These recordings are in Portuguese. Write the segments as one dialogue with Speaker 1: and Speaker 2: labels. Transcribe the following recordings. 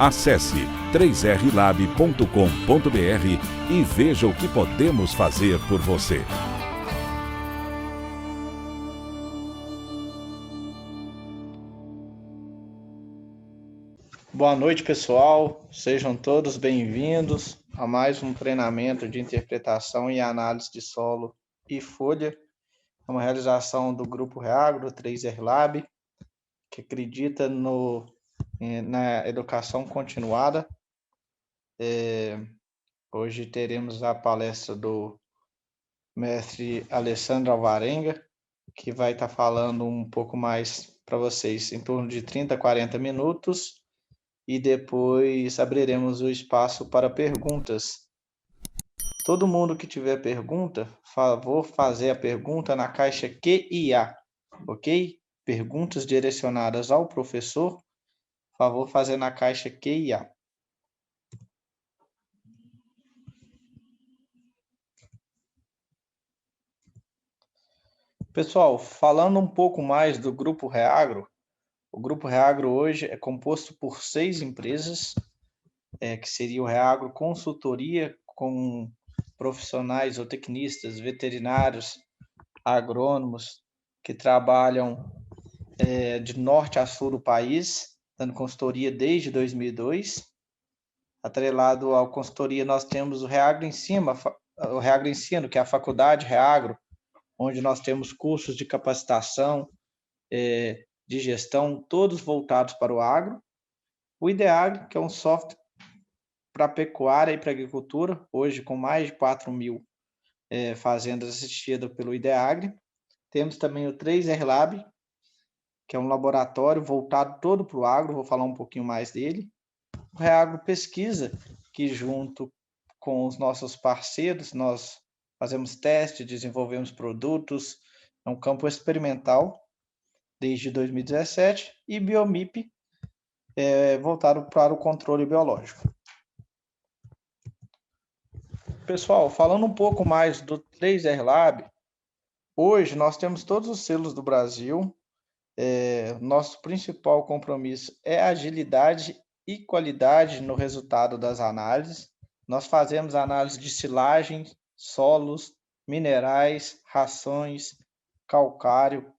Speaker 1: Acesse 3rlab.com.br e veja o que podemos fazer por você.
Speaker 2: Boa noite, pessoal. Sejam todos bem-vindos a mais um treinamento de interpretação e análise de solo e folha. É uma realização do Grupo Reagro, do 3R Lab, que acredita na educação continuada. Hoje teremos a palestra do mestre Alessandro Alvarenga, que vai estar falando um pouco mais para vocês, em torno de 30 a 40 minutos, e depois abriremos o espaço para perguntas. Todo mundo que tiver pergunta, favor fazer a pergunta na caixa QIA, ok? Perguntas direcionadas ao professor, favor fazer na caixa QIA. Pessoal, falando um pouco mais do Grupo Reagro, o Grupo Reagro hoje é composto por 6 empresas, que seria o Reagro Consultoria, com profissionais ou tecnistas, veterinários, agrônomos, que trabalham de norte a sul do país, dando consultoria desde 2002. Atrelado à consultoria, nós temos o Reagro Ensino, que é a Faculdade Reagro, onde nós temos cursos de capacitação, de gestão, todos voltados para o agro. O IDEAGRE, que é um software para pecuária e para agricultura, hoje com mais de 4.000 fazendas assistidas pelo IDEAGRE. Temos também o 3R Lab, que é um laboratório voltado todo para o agro, vou falar um pouquinho mais dele. O Reagro Pesquisa, que junto com os nossos parceiros, nós fazemos testes, desenvolvemos produtos, é um campo experimental desde 2017, e Biomip, voltado para o controle biológico. Pessoal, falando um pouco mais do 3R Lab, hoje nós temos todos os selos do Brasil. Nosso principal compromisso é agilidade e qualidade no resultado das análises. Nós fazemos análise de silagens, solos, minerais, rações, calcário,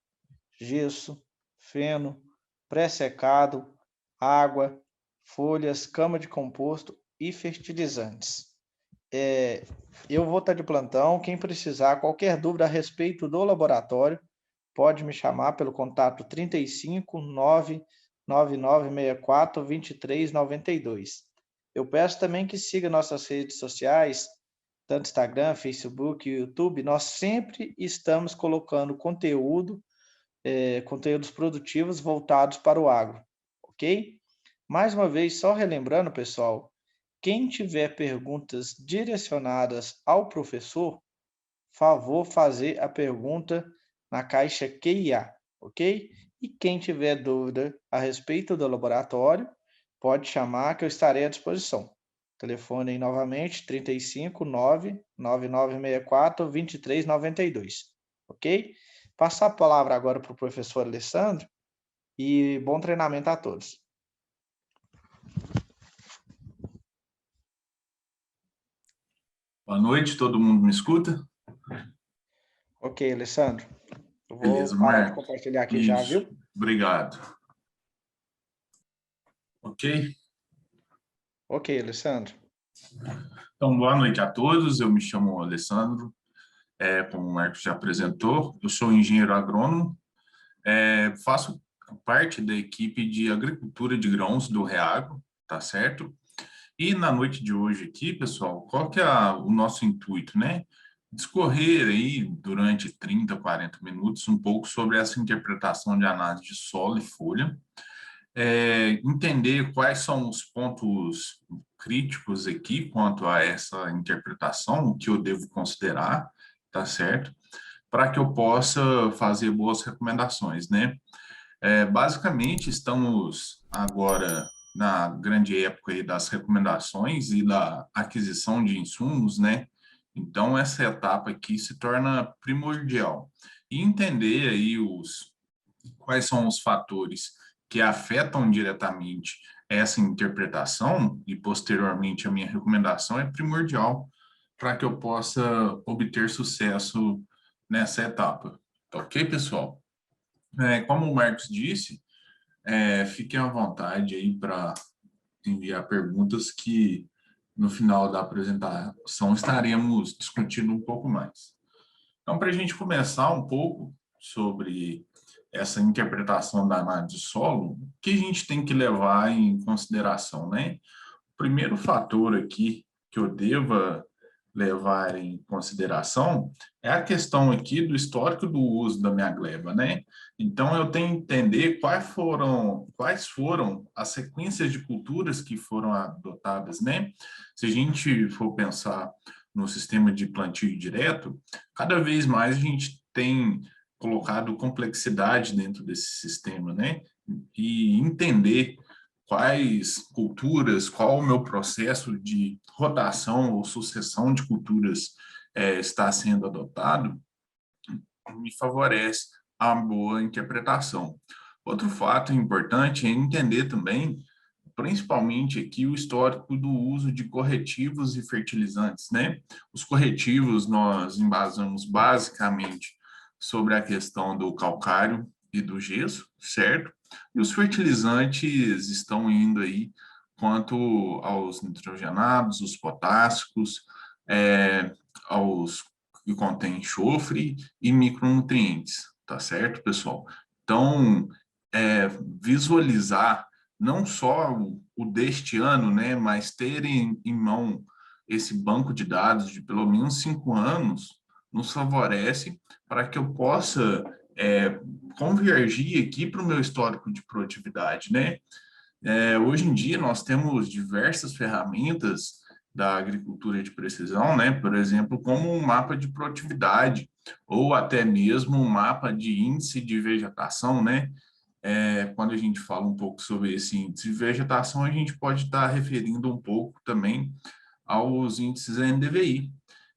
Speaker 2: gesso, feno, pré-secado, água, folhas, cama de composto e fertilizantes. Eu vou estar de plantão. Quem precisar, qualquer dúvida a respeito do laboratório, pode me chamar pelo contato 35 99964 2392. Eu peço também que siga nossas redes sociais, tanto Instagram, Facebook, YouTube. Nós sempre estamos colocando conteúdos produtivos voltados para o agro, ok? Mais uma vez, só relembrando, pessoal, quem tiver perguntas direcionadas ao professor, favor fazer a pergunta na caixa QIA, ok? E quem tiver dúvida a respeito do laboratório, pode chamar que eu estarei à disposição. Telefone aí novamente, 35 99964 2392, ok? Passar a palavra agora para o professor Alessandro e bom treinamento a todos.
Speaker 3: Boa noite, todo mundo me escuta?
Speaker 2: Ok, Alessandro. Eu vou
Speaker 3: Beleza,
Speaker 2: parar de
Speaker 3: Marcos.
Speaker 2: compartilhar aqui
Speaker 3: Isso.
Speaker 2: já, viu?
Speaker 3: Obrigado. Ok?
Speaker 2: Ok, Alessandro.
Speaker 3: Então, boa noite a todos. Eu me chamo Alessandro. Como o Marcos já apresentou, eu sou engenheiro agrônomo. Faço parte da equipe de agricultura de grãos do Reagro, tá certo? E na noite de hoje aqui, pessoal, qual que é o nosso intuito, né? Discorrer aí durante 30, 40 minutos um pouco sobre essa interpretação de análise de solo e folha, entender quais são os pontos críticos aqui quanto a essa interpretação, o que eu devo considerar, tá certo? Para que eu possa fazer boas recomendações, né? Basicamente, estamos agora na grande época aí das recomendações e da aquisição de insumos, né? Então, essa etapa aqui se torna primordial. E entender aí quais são os fatores que afetam diretamente essa interpretação e, posteriormente, a minha recomendação é primordial para que eu possa obter sucesso nessa etapa. Tá ok, pessoal? Como o Marcos disse, fiquem à vontade aí para enviar perguntas que, no final da apresentação, estaremos discutindo um pouco mais. Então, para a gente começar um pouco sobre essa interpretação da análise de solo, o que a gente tem que levar em consideração, né? O primeiro fator aqui que eu deva levar em consideração é a questão aqui do histórico do uso da minha gleba, né? Então, eu tenho que entender quais foram as sequências de culturas que foram adotadas, né? Se a gente for pensar no sistema de plantio direto, cada vez mais a gente tem colocado complexidade dentro desse sistema, né? E entender quais culturas, qual o meu processo de rotação ou sucessão de culturas está sendo adotado, me favorece a boa interpretação. Outro fato importante é entender também, principalmente aqui, o histórico do uso de corretivos e fertilizantes, né? Os corretivos nós embasamos basicamente sobre a questão do calcário e do gesso, certo? E os fertilizantes estão indo aí quanto aos nitrogenados, os potássicos, aos que contêm enxofre e micronutrientes, tá certo, pessoal? Então, visualizar não só o deste ano, né, mas ter em mão esse banco de dados de pelo menos 5 anos nos favorece para que eu possa convergir aqui para o meu histórico de produtividade, né? Hoje em dia nós temos diversas ferramentas da agricultura de precisão, né? Por exemplo, como um mapa de produtividade ou até mesmo um mapa de índice de vegetação, né? Quando a gente fala um pouco sobre esse índice de vegetação, a gente pode estar referindo um pouco também aos índices NDVI.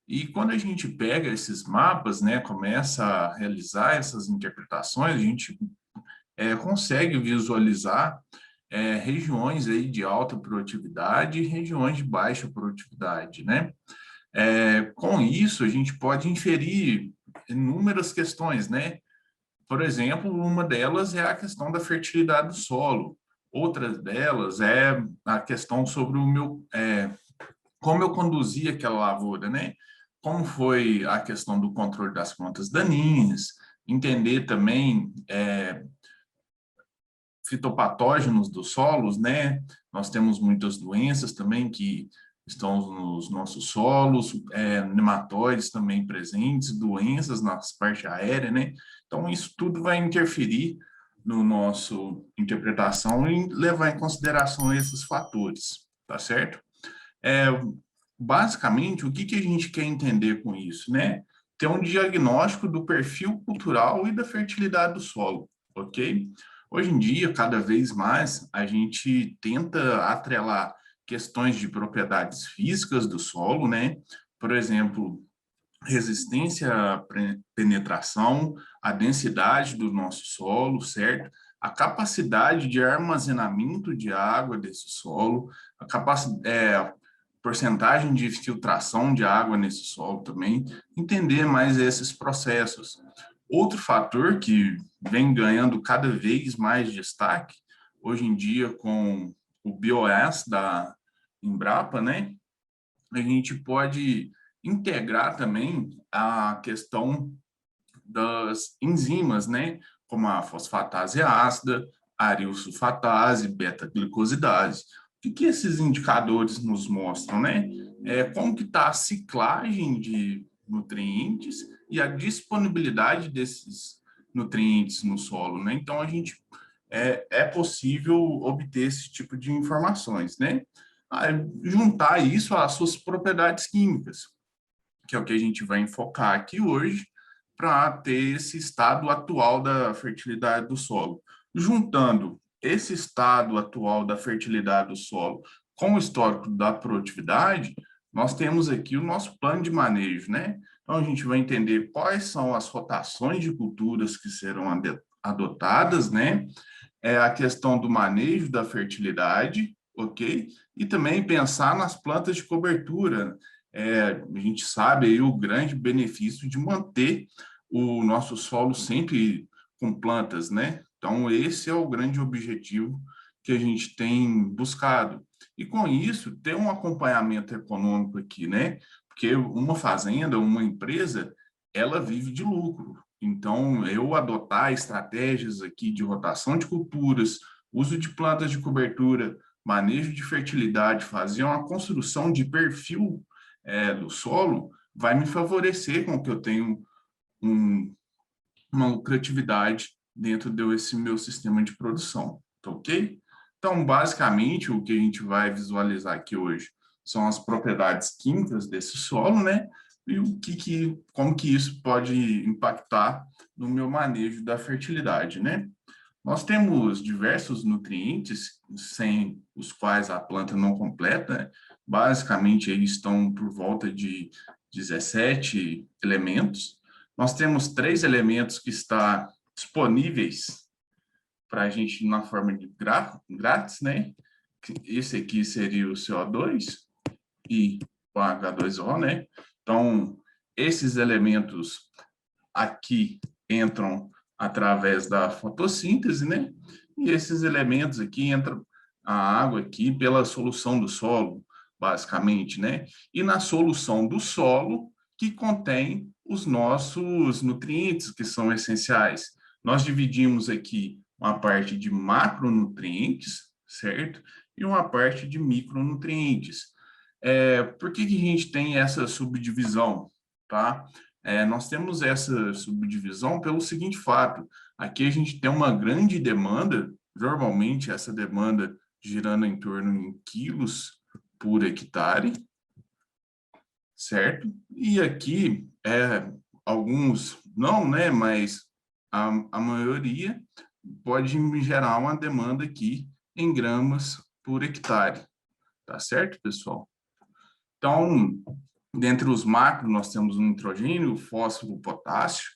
Speaker 3: E quando a gente pega esses mapas, né, começa a realizar essas interpretações, a gente consegue visualizar regiões aí de alta produtividade e regiões de baixa produtividade, né? Com isso, a gente pode inferir inúmeras questões, né? Por exemplo, uma delas é a questão da fertilidade do solo. Outra delas é a questão sobre como eu conduzi aquela lavoura, né? Como foi a questão do controle das plantas daninhas, entender também fitopatógenos dos solos, né? Nós temos muitas doenças também que estão nos nossos solos, nematóides também presentes, doenças na parte aérea, né? Então, isso tudo vai interferir no nosso interpretação e levar em consideração esses fatores, tá certo? Basicamente, o que a gente quer entender com isso, né? Ter um diagnóstico do perfil cultural e da fertilidade do solo, ok? Hoje em dia, cada vez mais, a gente tenta atrelar questões de propriedades físicas do solo, né? Por exemplo, resistência à penetração, a densidade do nosso solo, certo? A capacidade de armazenamento de água desse solo, a porcentagem de filtração de água nesse solo também, entender mais esses processos. Outro fator que vem ganhando cada vez mais destaque, hoje em dia com o BioS da Embrapa, né? A gente pode integrar também a questão das enzimas, né? Como a fosfatase ácida, a arilsulfatase, beta-glicosidase. O que esses indicadores nos mostram, né? Como que está a ciclagem de nutrientes e a disponibilidade desses nutrientes no solo, né? Então, a gente é possível obter esse tipo de informações, né? Juntar isso às suas propriedades químicas, que é o que a gente vai enfocar aqui hoje, para ter esse estado atual da fertilidade do solo. Juntando esse estado atual da fertilidade do solo com o histórico da produtividade, nós temos aqui o nosso plano de manejo, né? Então, a gente vai entender quais são as rotações de culturas que serão adotadas, né? a questão do manejo da fertilidade, ok? E também pensar nas plantas de cobertura. A gente sabe aí o grande benefício de manter o nosso solo sempre com plantas, né? Então, esse é o grande objetivo que a gente tem buscado. E com isso, ter um acompanhamento econômico aqui, né? Porque uma fazenda, uma empresa, ela vive de lucro. Então, eu adotar estratégias aqui de rotação de culturas, uso de plantas de cobertura, manejo de fertilidade, fazer uma construção de perfil do solo, vai me favorecer com que eu tenha uma lucratividade dentro desse meu sistema de produção, tá ok? Então, basicamente, o que a gente vai visualizar aqui hoje são as propriedades químicas desse solo, né? E como que isso pode impactar no meu manejo da fertilidade, né? Nós temos diversos nutrientes sem os quais a planta não completa, né? Basicamente, eles estão por volta de 17 elementos. Nós temos 3 elementos que estão disponíveis para a gente na forma de grátis, né? Esse aqui seria o CO2 e o H2O, né? Então, esses elementos aqui entram através da fotossíntese, né? E esses elementos aqui entram a água aqui pela solução do solo, basicamente, né? E na solução do solo que contém os nossos nutrientes que são essenciais. Nós dividimos aqui uma parte de macronutrientes, certo? E uma parte de micronutrientes. Por que a gente tem essa subdivisão, tá? Nós temos essa subdivisão pelo seguinte fato: aqui a gente tem uma grande demanda, normalmente essa demanda girando em torno de quilos por hectare, certo? E aqui, alguns não, né, mas a maioria pode me gerar uma demanda aqui em gramas por hectare, tá certo, pessoal? Então, dentre os macros, nós temos o nitrogênio, o fósforo, o potássio,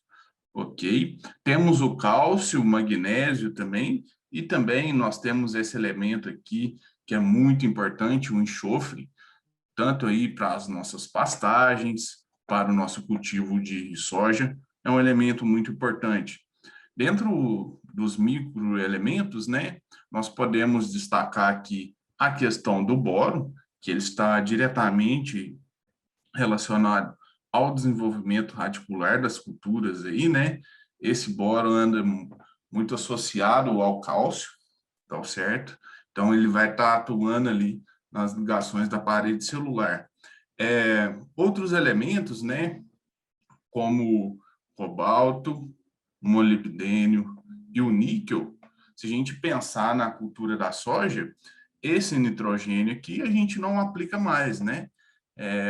Speaker 3: ok? Temos o cálcio, o magnésio também, e também nós temos esse elemento aqui, que é muito importante, o enxofre, tanto aí para as nossas pastagens, para o nosso cultivo de soja, é um elemento muito importante. Dentro dos microelementos, né, nós podemos destacar aqui a questão do boro, que ele está diretamente relacionado ao desenvolvimento radicular das culturas aí, né? Esse boro anda muito associado ao cálcio, tá certo? Então, ele vai estar atuando ali nas ligações da parede celular. Outros elementos, né? Como cobalto, molibdênio e o níquel, se a gente pensar na cultura da soja, esse nitrogênio aqui a gente não aplica mais, né?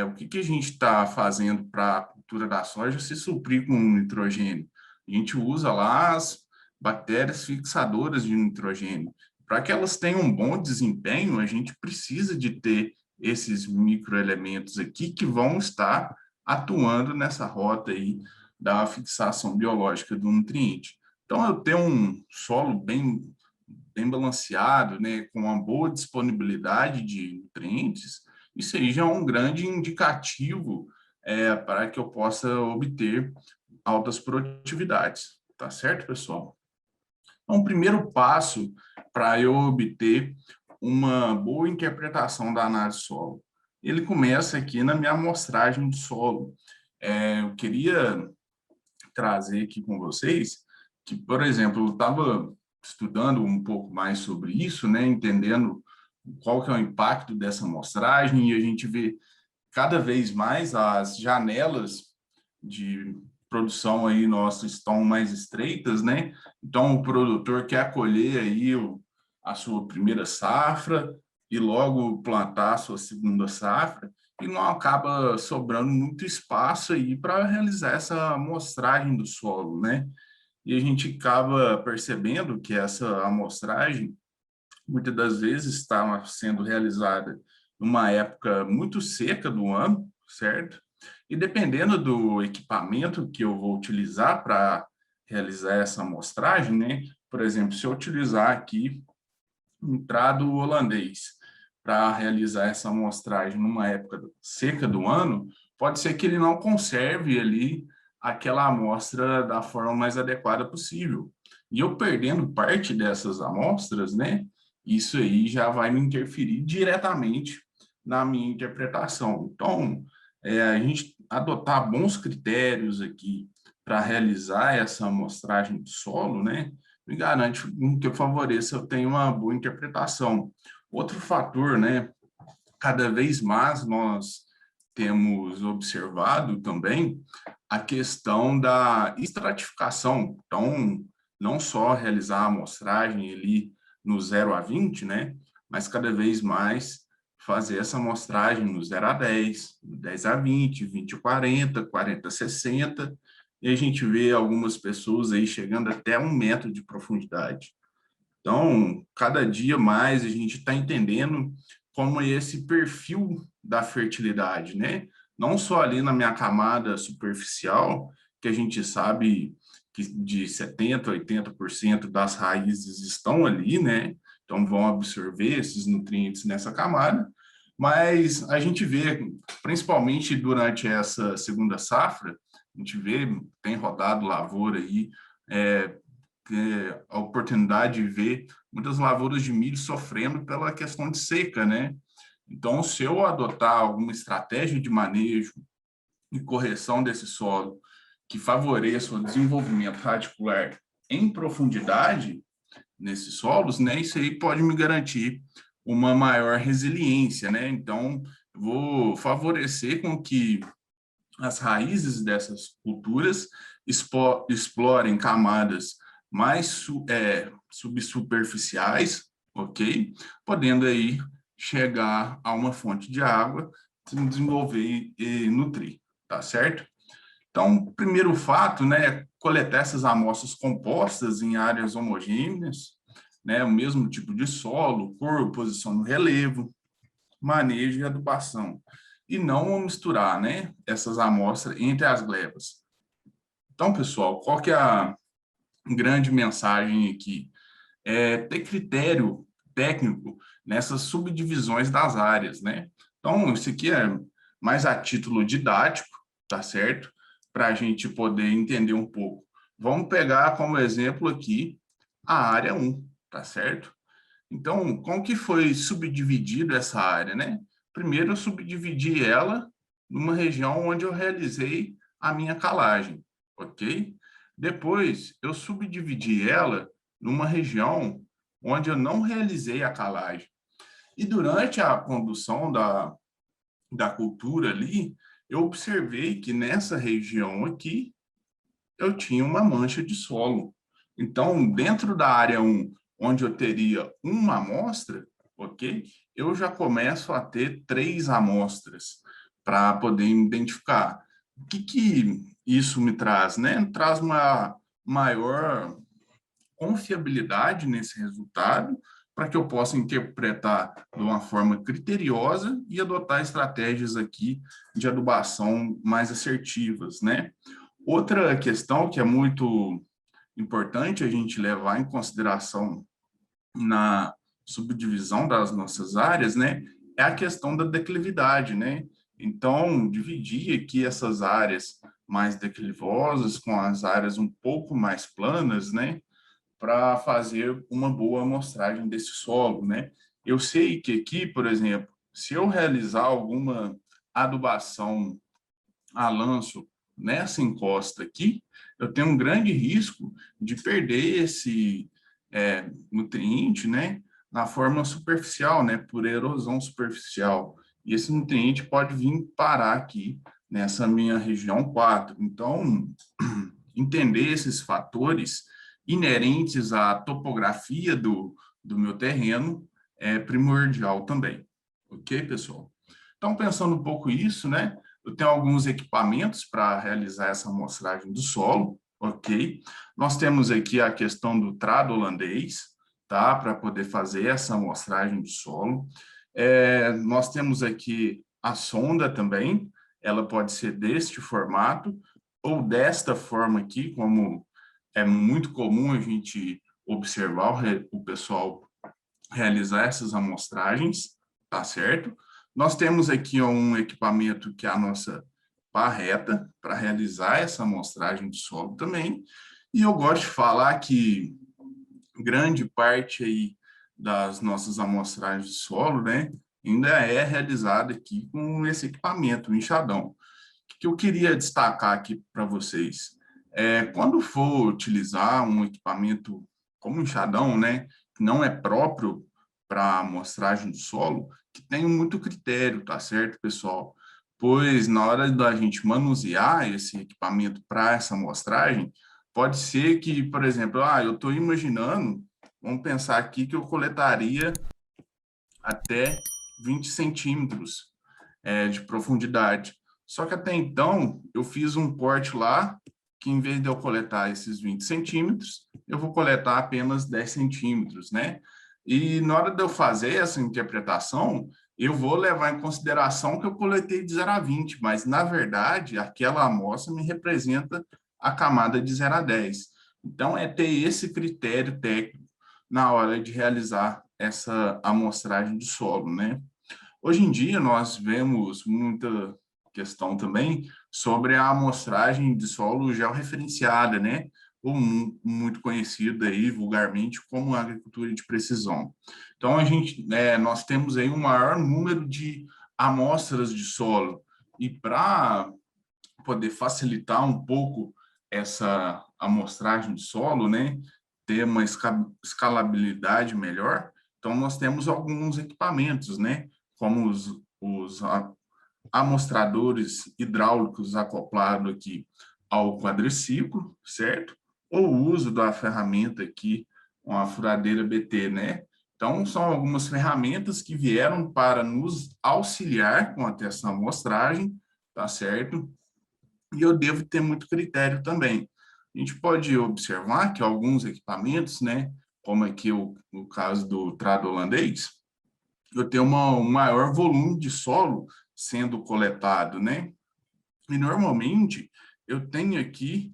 Speaker 3: O que a gente está fazendo para a cultura da soja se suprir com nitrogênio? A gente usa lá as bactérias fixadoras de nitrogênio. Para que elas tenham um bom desempenho, a gente precisa de ter esses microelementos aqui que vão estar atuando nessa rota aí da fixação biológica do nutriente. Então, eu tenho um solo bem balanceado, né, com uma boa disponibilidade de nutrientes, isso aí já é um grande indicativo para que eu possa obter altas produtividades. Tá certo, pessoal? Então, o primeiro passo para eu obter uma boa interpretação da análise solo, ele começa aqui na minha amostragem de solo. Eu queria trazer aqui com vocês que, por exemplo, eu estava estudando um pouco mais sobre isso, né, entendendo qual que é o impacto dessa amostragem, e a gente vê cada vez mais as janelas de produção aí nossas estão mais estreitas, né? Então o produtor quer colher aí a sua primeira safra e logo plantar a sua segunda safra, e não acaba sobrando muito espaço aí para realizar essa amostragem do solo, né? E a gente acaba percebendo que essa amostragem muitas das vezes está sendo realizada numa época muito seca do ano, certo? E dependendo do equipamento que eu vou utilizar para realizar essa amostragem, né, por exemplo, se eu utilizar aqui um trado holandês para realizar essa amostragem numa época seca do ano, pode ser que ele não conserve ali aquela amostra da forma mais adequada possível. E eu perdendo parte dessas amostras, né, isso aí já vai me interferir diretamente na minha interpretação. Então, a gente adotar bons critérios aqui para realizar essa amostragem do solo, né, me garante que eu favoreça, eu tenho uma boa interpretação. Outro fator, né, cada vez mais nós temos observado também a questão da estratificação. Então, não só realizar a amostragem ali no 0 a 20, né, mas cada vez mais fazer essa amostragem no 0 a 10, 10 a 20, 20 a 40, 40 a 60, e a gente vê algumas pessoas aí chegando até 1 metro de profundidade. Então, cada dia mais a gente está entendendo como é esse perfil da fertilidade, né? Não só ali na minha camada superficial, que a gente sabe que de 70% a 80% das raízes estão ali, né? Então, vão absorver esses nutrientes nessa camada, mas a gente vê, principalmente durante essa segunda safra, a gente vê, tem rodado lavoura aí, a oportunidade de ver muitas lavouras de milho sofrendo pela questão de seca, né? Então, se eu adotar alguma estratégia de manejo e correção desse solo que favoreça o desenvolvimento radicular em profundidade nesses solos, né? Isso aí pode me garantir uma maior resiliência, né? Então, vou favorecer com que as raízes dessas culturas explorem camadas mais subsuperficiais, ok? Podendo aí chegar a uma fonte de água, se desenvolver e nutrir, tá certo? Então, o primeiro fato, né, é coletar essas amostras compostas em áreas homogêneas, né, o mesmo tipo de solo, cor, posição no relevo, manejo e adubação, e não misturar, né, essas amostras entre as glebas. Então, pessoal, qual que é a grande mensagem aqui? É ter critério técnico nessas subdivisões das áreas, né? Então, isso aqui é mais a título didático, tá certo? Para a gente poder entender um pouco. Vamos pegar como exemplo aqui a área 1, tá certo? Então, como que foi subdividido essa área, né? Primeiro, eu subdividi ela numa região onde eu realizei a minha calagem, ok? Depois, eu subdividi ela numa região onde eu não realizei a calagem. E durante a condução da cultura ali, eu observei que nessa região aqui, eu tinha uma mancha de solo. Então, dentro da área 1, onde eu teria uma amostra, ok? Eu já começo a ter 3 amostras para poder identificar. O que isso me traz, né? Traz uma maior confiabilidade nesse resultado, para que eu possa interpretar de uma forma criteriosa e adotar estratégias aqui de adubação mais assertivas, né? Outra questão que é muito importante a gente levar em consideração na subdivisão das nossas áreas, né, é a questão da declividade, né? Então, dividir aqui essas áreas mais declivosas com as áreas um pouco mais planas, né, para fazer uma boa amostragem desse solo, né? Eu sei que aqui, por exemplo, se eu realizar alguma adubação a lanço nessa encosta aqui, eu tenho um grande risco de perder esse nutriente, né, na forma superficial, né, por erosão superficial. E esse nutriente pode vir parar aqui nessa minha região 4. Então, entender esses fatores inerentes à topografia do meu terreno é primordial também. Ok, pessoal? Então, pensando um pouco isso, né, eu tenho alguns equipamentos para realizar essa amostragem do solo, ok? Nós temos aqui a questão do trado holandês, tá? Para poder fazer essa amostragem do solo. Nós temos aqui a sonda também, ela pode ser deste formato ou desta forma aqui, como é muito comum a gente observar o pessoal realizar essas amostragens, tá certo? Nós temos aqui um equipamento que é a nossa barreta para realizar essa amostragem de solo também. E eu gosto de falar que grande parte aí das nossas amostragens de solo, né, ainda é realizada aqui com esse equipamento, o enxadão. O que eu queria destacar aqui para vocês? Quando for utilizar um equipamento como o enxadão, né, que não é próprio para amostragem de solo, que tem muito critério, tá certo, pessoal? Pois na hora da gente manusear esse equipamento para essa amostragem, pode ser que, por exemplo, eu estou imaginando, vamos pensar aqui que eu coletaria até 20 centímetros de profundidade. Só que até então, eu fiz um corte lá, que em vez de eu coletar esses 20 centímetros, eu vou coletar apenas 10 centímetros, né? E na hora de eu fazer essa interpretação, eu vou levar em consideração que eu coletei de 0 a 20, mas, na verdade, aquela amostra me representa a camada de 0 a 10. Então, é ter esse critério técnico na hora de realizar essa amostragem de solo, né? Hoje em dia, nós vemos muita questão também sobre a amostragem de solo georreferenciada, né? Ou muito conhecida aí vulgarmente como agricultura de precisão. Então, nós temos aí um maior número de amostras de solo e para poder facilitar um pouco essa amostragem de solo, né? Ter uma escalabilidade melhor, então nós temos alguns equipamentos, né? Como os amostradores hidráulicos acoplados aqui ao quadriciclo, certo? Ou o uso da ferramenta aqui, uma furadeira BT, né? Então, são algumas ferramentas que vieram para nos auxiliar com essa amostragem, tá certo? E eu devo ter muito critério também. A gente pode observar que alguns equipamentos, né, como aqui o caso do trado holandês, eu tenho um maior volume de solo sendo coletado, né? E normalmente eu tenho aqui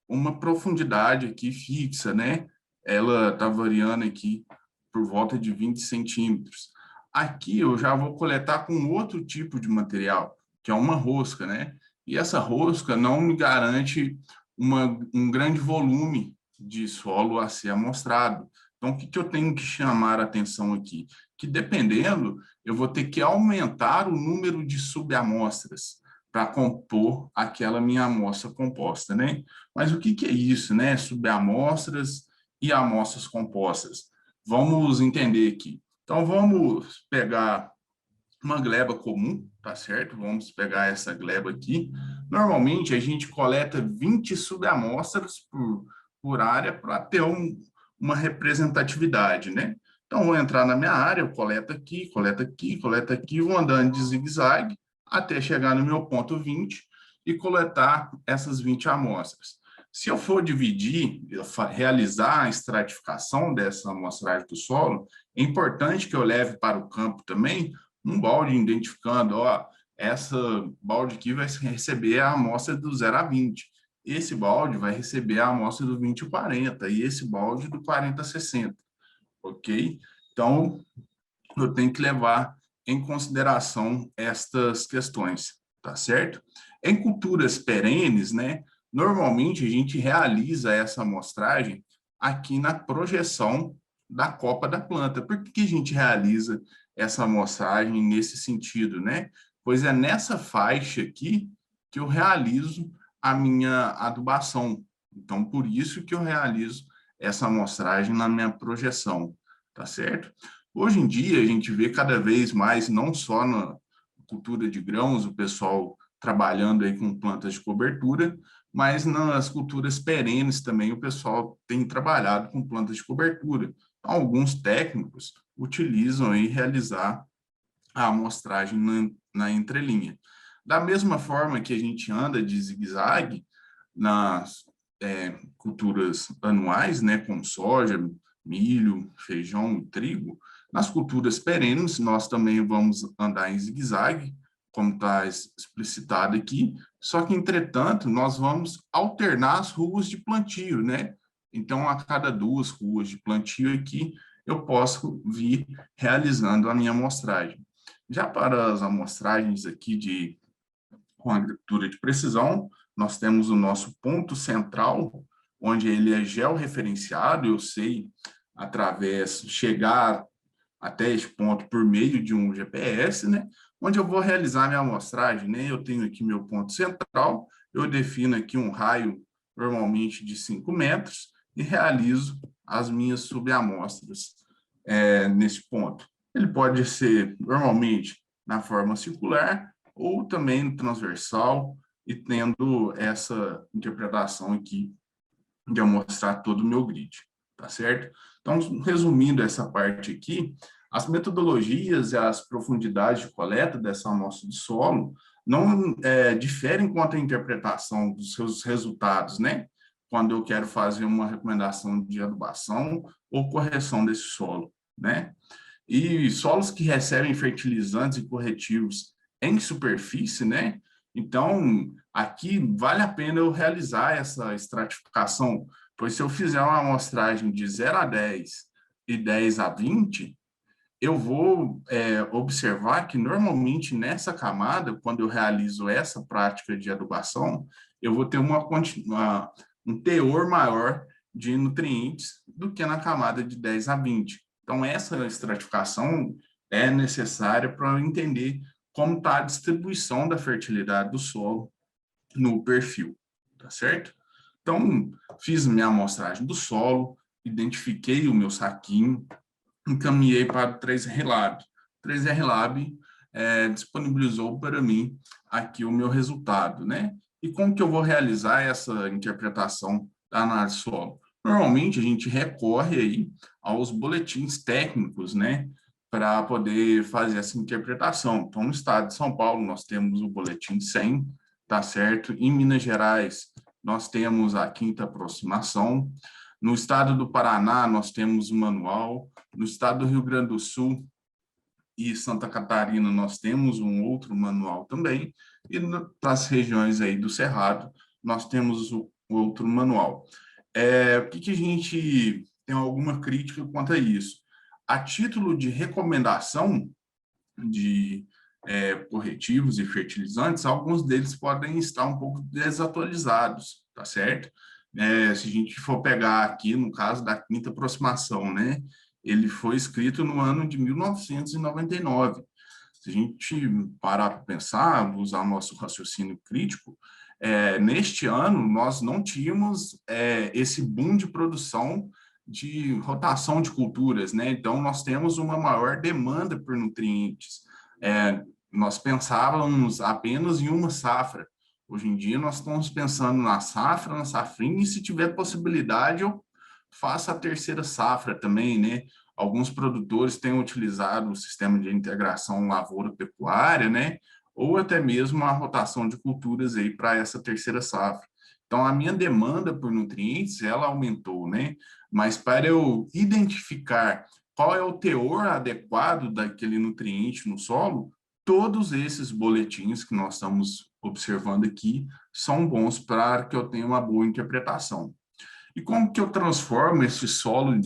Speaker 3: uma profundidade aqui fixa, né? Ela está variando aqui por volta de 20 centímetros. Aqui eu já vou coletar com outro tipo de material, que é uma rosca, né? E essa rosca não me garante um grande volume de solo a ser amostrado. Então, o que eu tenho que chamar a atenção aqui? Que dependendo, eu vou ter que aumentar o número de subamostras para compor aquela minha amostra composta, né? Mas o que é isso, né? Subamostras e amostras compostas. Vamos entender aqui. Então, vamos pegar uma gleba comum, tá certo? Vamos pegar essa gleba aqui. Normalmente, a gente coleta 20 subamostras por área para ter uma representatividade, né? Então, vou entrar na minha área, eu coleto aqui, coleto aqui, coleto aqui, vou andando de zigue-zague até chegar no meu ponto 20 e coletar essas 20 amostras. Se eu for dividir, realizar a estratificação dessa amostragem do solo, é importante que eu leve para o campo também um balde identificando, essa balde aqui vai receber a amostra do 0 a 20. Esse balde vai receber a amostra do 20 a 40 e esse balde do 40 a 60, ok? Então, eu tenho que levar em consideração estas questões, tá certo? Em culturas perenes, né, normalmente a gente realiza essa amostragem aqui na projeção da copa da planta. Por que a gente realiza essa amostragem nesse sentido, né? Pois é nessa faixa aqui que eu realizo a minha adubação. Então, por isso que eu realizo essa amostragem na minha projeção, tá certo? Hoje em dia, a gente vê cada vez mais, não só na cultura de grãos, o pessoal trabalhando aí com plantas de cobertura, mas nas culturas perenes também o pessoal tem trabalhado com plantas de cobertura. Então, alguns técnicos utilizam aí realizar a amostragem na entrelinha. Da mesma forma que a gente anda de zigue-zague nas culturas anuais, né, como soja, milho, feijão e trigo, nas culturas perenes nós também vamos andar em zigue-zague, como está explicitado aqui, só que, entretanto, nós vamos alternar as ruas de plantio, né? Então, a cada 2 ruas de plantio aqui, eu posso vir realizando a minha amostragem. Já para as amostragens aqui com agricultura de precisão, nós temos o nosso ponto central, onde ele é georreferenciado, eu sei, chegar até esse ponto por meio de um GPS, né? Onde eu vou realizar minha amostragem, né? Eu tenho aqui meu ponto central, eu defino aqui um raio, normalmente de 5 metros, e realizo as minhas subamostras nesse ponto. Ele pode ser, normalmente, na forma circular, ou também transversal, e tendo essa interpretação aqui de amostrar todo o meu grid, tá certo? Então, resumindo essa parte aqui, as metodologias e as profundidades de coleta dessa amostra de solo não diferem quanto à interpretação dos seus resultados, né? Quando eu quero fazer uma recomendação de adubação ou correção desse solo, né? E solos que recebem fertilizantes e corretivos em superfície, né? Então, aqui vale a pena eu realizar essa estratificação, pois se eu fizer uma amostragem de 0 a 10 e 10 a 20, eu vou observar que normalmente nessa camada, quando eu realizo essa prática de adubação, eu vou ter um teor maior de nutrientes do que na camada de 10 a 20. Então, essa estratificação é necessária para eu entender como está a distribuição da fertilidade do solo no perfil, tá certo? Então, fiz minha amostragem do solo, identifiquei o meu saquinho, encaminhei para o 3R Lab. O 3R Lab disponibilizou para mim aqui o meu resultado, né? E como que eu vou realizar essa interpretação da análise solo? Normalmente, a gente recorre aí aos boletins técnicos, né? Para poder fazer essa interpretação. Então, no estado de São Paulo, nós temos o boletim 100, tá certo? Em Minas Gerais, nós temos a 5ª aproximação. No estado do Paraná, nós temos o manual. No estado do Rio Grande do Sul e Santa Catarina, nós temos um outro manual também. E nas regiões aí do Cerrado, nós temos o outro manual. O que a gente tem alguma crítica quanto a isso? A título de recomendação de corretivos e fertilizantes, alguns deles podem estar um pouco desatualizados, tá certo? Se a gente for pegar aqui, no caso da 5ª aproximação, né? Ele foi escrito no ano de 1999. Se a gente parar para pensar, usar nosso raciocínio crítico, neste ano nós não tínhamos esse boom de produção de rotação de culturas, né? Então, nós temos uma maior demanda por nutrientes. Nós pensávamos apenas em uma safra. Hoje em dia, nós estamos pensando na safra, na safrinha, e se tiver possibilidade, eu faço a 3ª safra também, né? Alguns produtores têm utilizado o sistema de integração lavoura-pecuária, né? Ou até mesmo a rotação de culturas aí para essa 3ª safra. Então, a minha demanda por nutrientes, ela aumentou, né? Mas para eu identificar qual é o teor adequado daquele nutriente no solo, todos esses boletins que nós estamos observando aqui são bons para que eu tenha uma boa interpretação. E como que eu transformo esse solo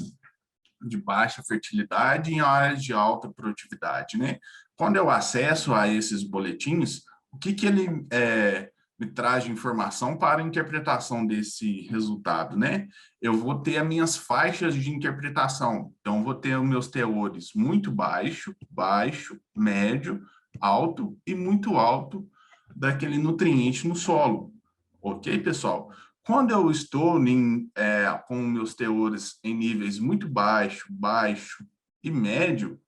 Speaker 3: de baixa fertilidade em áreas de alta produtividade, né? Quando eu acesso a esses boletins, o que ele me traz de informação para a interpretação desse resultado, né? Eu vou ter as minhas faixas de interpretação. Então, vou ter os meus teores muito baixo, médio, alto e muito alto daquele nutriente no solo. Ok, pessoal? Quando eu estou com meus teores em níveis muito baixo e médio,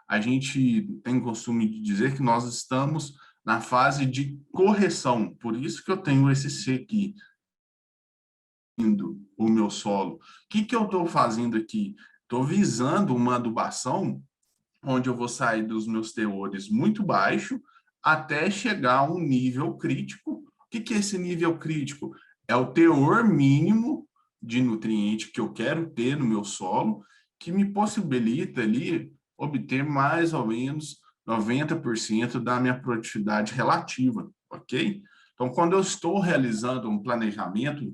Speaker 3: a gente tem costume de dizer que nós estamos na fase de correção. Por isso que eu tenho esse C aqui, o meu solo. O que eu estou fazendo aqui? Estou visando uma adubação onde eu vou sair dos meus teores muito baixo até chegar a um nível crítico. O que é esse nível crítico? É o teor mínimo de nutriente que eu quero ter no meu solo, que me possibilita ali obter mais ou menos 90% da minha produtividade relativa, ok? Então, quando eu estou realizando um planejamento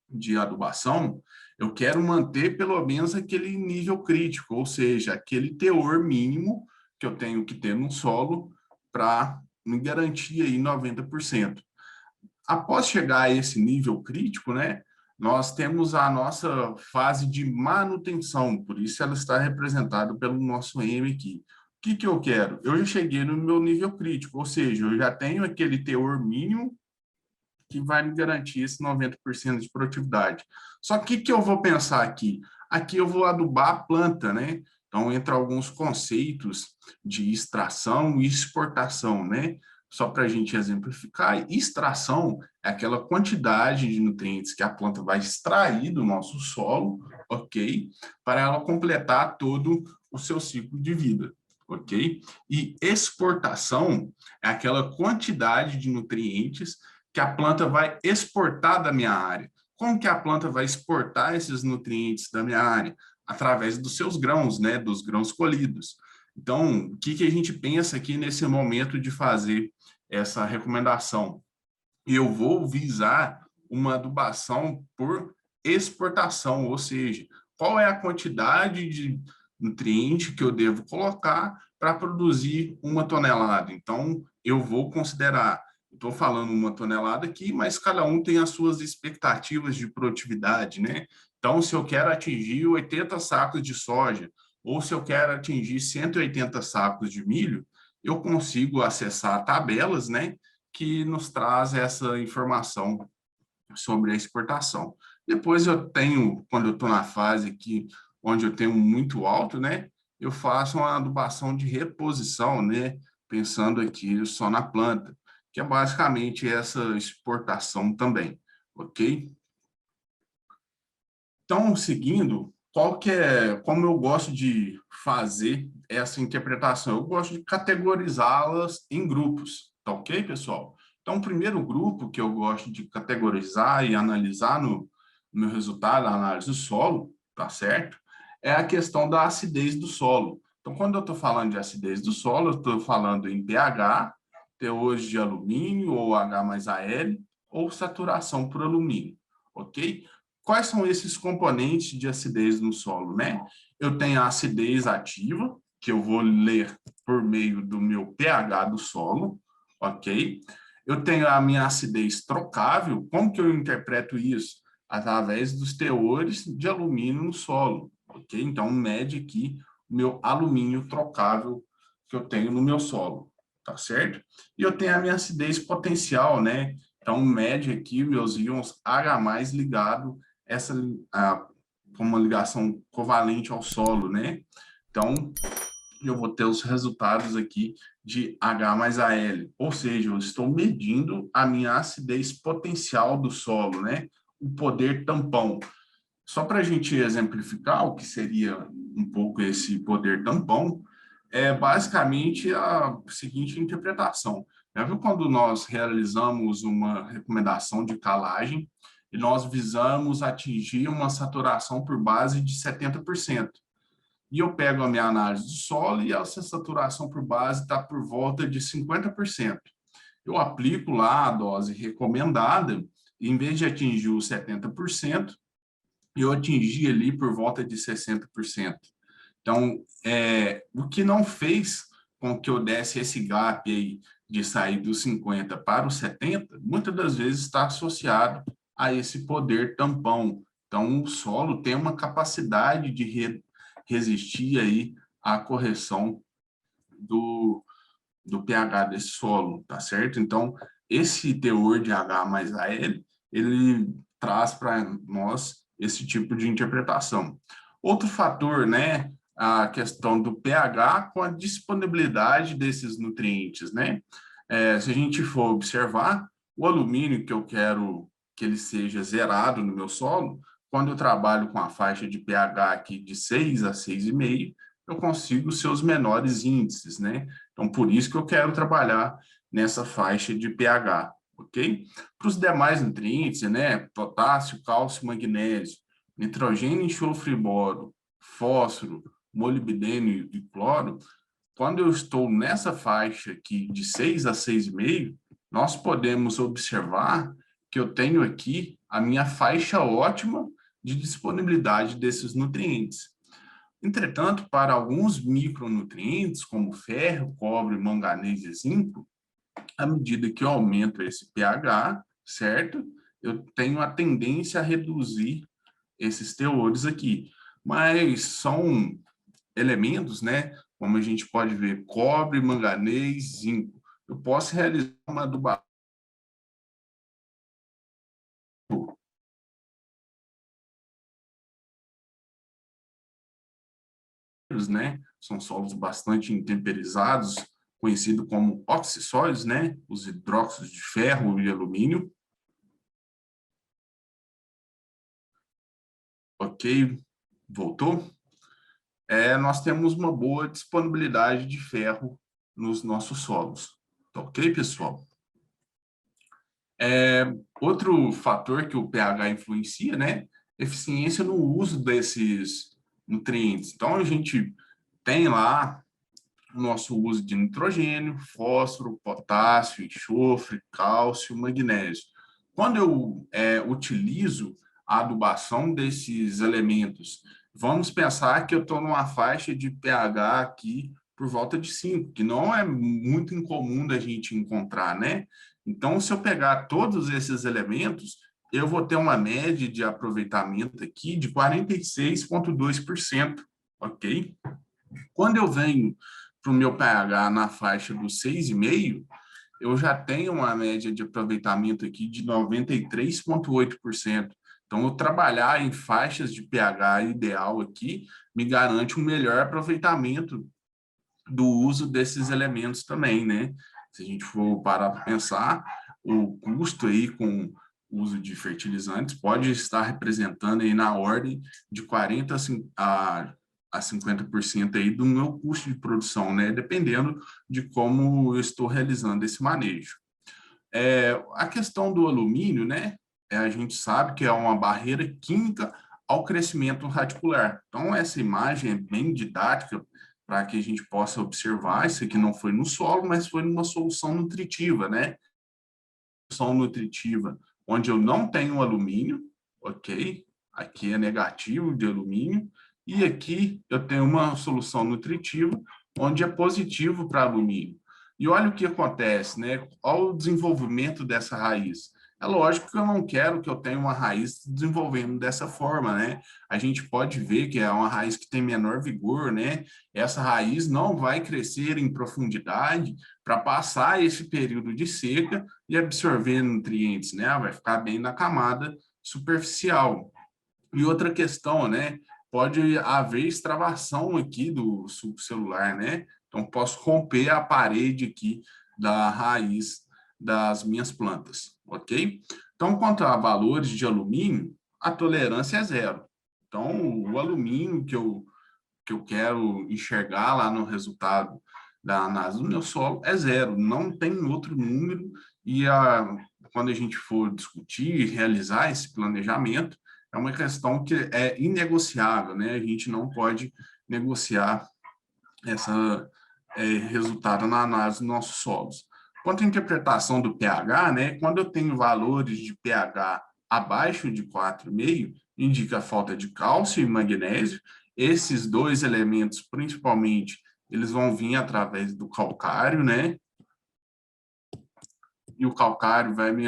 Speaker 3: de adubação, Eu quero manter pelo menos aquele nível crítico, ou seja, aquele teor mínimo que eu tenho que ter no solo para me garantir aí 90%. Após chegar a esse nível crítico, né, nós temos a nossa fase de manutenção, por isso ela está representada pelo nosso M aqui. O que que eu quero? Eu já cheguei no meu nível crítico, ou seja, eu já tenho aquele teor mínimo que vai me garantir esse 90% de produtividade. Só que o que eu vou pensar aqui? Aqui eu vou adubar a planta, né? Então, entra alguns conceitos de extração e exportação, né? Só para a gente exemplificar, extração é aquela quantidade de nutrientes que a planta vai extrair do nosso solo, ok? Para ela completar todo o seu ciclo de vida, ok? E exportação é aquela quantidade de nutrientes que a planta vai exportar da minha área. Como que a planta vai exportar esses nutrientes da minha área? Através dos seus grãos, né? Dos grãos colhidos. Então, o que que a gente pensa aqui nesse momento de fazer essa recomendação? Eu vou visar uma adubação por exportação, ou seja, qual é a quantidade de nutriente que eu devo colocar para produzir 1 tonelada. Então, eu vou considerar, estou falando 1 tonelada aqui, mas cada um tem as suas expectativas de produtividade, né? Então, se eu quero atingir 80 sacos de soja, ou se eu quero atingir 180 sacos de milho, eu consigo acessar tabelas, né, que nos traz essa informação sobre a exportação. Depois eu tenho, quando eu estou na fase aqui, onde eu tenho muito alto, né, eu faço uma adubação de reposição, né, pensando aqui só na planta, que é basicamente essa exportação também, ok? Então, seguindo, como eu gosto de fazer essa interpretação? Eu gosto de categorizá-las em grupos, tá ok, pessoal? Então, o primeiro grupo que eu gosto de categorizar e analisar no meu resultado, a análise do solo, tá certo? É a questão da acidez do solo. Então, quando eu estou falando de acidez do solo, eu estou falando em pH, teores de alumínio, ou H mais Al, ou saturação por alumínio, ok? Quais são esses componentes de acidez no solo, né? Eu tenho a acidez ativa, que eu vou ler por meio do meu pH do solo, ok? Eu tenho a minha acidez trocável. Como que eu interpreto isso? Através dos teores de alumínio no solo, ok? Então, mede aqui o meu alumínio trocável que eu tenho no meu solo, tá certo? E eu tenho a minha acidez potencial, né? Então, mede aqui meus íons H+ ligado essa com uma ligação covalente ao solo, né? Então, eu vou ter os resultados aqui de H mais Al, ou seja, eu estou medindo a minha acidez potencial do solo, né? O poder tampão. Só para a gente exemplificar o que seria um pouco esse poder tampão, é basicamente a seguinte interpretação. Já viu quando nós realizamos uma recomendação de calagem e nós visamos atingir uma saturação por base de 70%? E eu pego a minha análise do solo e essa saturação por base está por volta de 50%. Eu aplico lá a dose recomendada e, em vez de atingir os 70%, eu atingi ali por volta de 60%. Então, o que não fez com que eu desse esse gap aí de sair dos 50 para os 70, muitas das vezes está associado a esse poder tampão. Então, o solo tem uma capacidade de resistir aí à correção do pH desse solo, tá certo? Então, esse teor de H mais Al, ele traz para nós esse tipo de interpretação. Outro fator, né, a questão do pH com a disponibilidade desses nutrientes, né? Se a gente for observar, o alumínio que eu quero que ele seja zerado no meu solo, quando eu trabalho com a faixa de pH aqui de 6 a 6,5, eu consigo seus menores índices, né? Então, por isso que eu quero trabalhar nessa faixa de pH, ok? Para os demais nutrientes, né? Potássio, cálcio, magnésio, nitrogênio, enxofre e boro, fósforo, molibdênio e cloro, quando eu estou nessa faixa aqui de 6 a 6,5, nós podemos observar que eu tenho aqui a minha faixa ótima de disponibilidade desses nutrientes. Entretanto, para alguns micronutrientes, como ferro, cobre, manganês e zinco, à medida que eu aumento esse pH, certo? Eu tenho a tendência a reduzir esses teores aqui. Mas são elementos, né? Como a gente pode ver, cobre, manganês, zinco. Eu posso realizar uma adubação, né? São solos bastante intemperizados, conhecido como oxissóides, né? Os hidróxidos de ferro e alumínio. Ok, voltou? Nós temos uma boa disponibilidade de ferro nos nossos solos. Tá ok, pessoal? Outro fator que o pH influencia, né? Eficiência no uso desses nutrientes. Então, a gente tem lá o nosso uso de nitrogênio, fósforo, potássio, enxofre, cálcio, magnésio. Quando eu utilizo a adubação desses elementos, vamos pensar que eu estou numa faixa de pH aqui por volta de 5, que não é muito incomum da gente encontrar, né? Então, se eu pegar todos esses elementos, eu vou ter uma média de aproveitamento aqui de 46,2%, ok? Quando eu venho para o meu pH na faixa dos 6,5, eu já tenho uma média de aproveitamento aqui de 93,8%. Então, eu trabalhar em faixas de pH ideal aqui me garante um melhor aproveitamento do uso desses elementos também, né? Se a gente for parar para pensar, o custo aí com o uso de fertilizantes pode estar representando aí na ordem de 40 a 50% aí do meu custo de produção, né? Dependendo de como eu estou realizando esse manejo. A questão do alumínio, né? A gente sabe que é uma barreira química ao crescimento radicular. Então, essa imagem é bem didática para que a gente possa observar. Isso aqui não foi no solo, mas foi numa solução nutritiva, né? Solução nutritiva onde eu não tenho alumínio, ok? Aqui é negativo de alumínio. E aqui eu tenho uma solução nutritiva onde é positivo para alumínio. E olha o que acontece, né? Olha o desenvolvimento dessa raiz. É lógico que eu não quero que eu tenha uma raiz desenvolvendo dessa forma, né? A gente pode ver que é uma raiz que tem menor vigor, né? Essa raiz não vai crescer em profundidade para passar esse período de seca e absorver nutrientes, né? Vai ficar bem na camada superficial. E outra questão, né? Pode haver extravasação aqui do subcelular, né? Então, posso romper a parede aqui da raiz das minhas plantas, ok? Então, quanto a valores de alumínio, a tolerância é zero. Então, o alumínio que eu quero enxergar lá no resultado da análise do meu solo é zero, não tem outro número, e quando a gente for discutir e realizar esse planejamento, é uma questão que é inegociável, né? A gente não pode negociar essa resultado na análise dos nossos solos. Quanto à interpretação do pH, né? Quando eu tenho valores de pH abaixo de 4,5, indica a falta de cálcio e magnésio. Esses dois elementos, principalmente, eles vão vir através do calcário, né? E o calcário vai me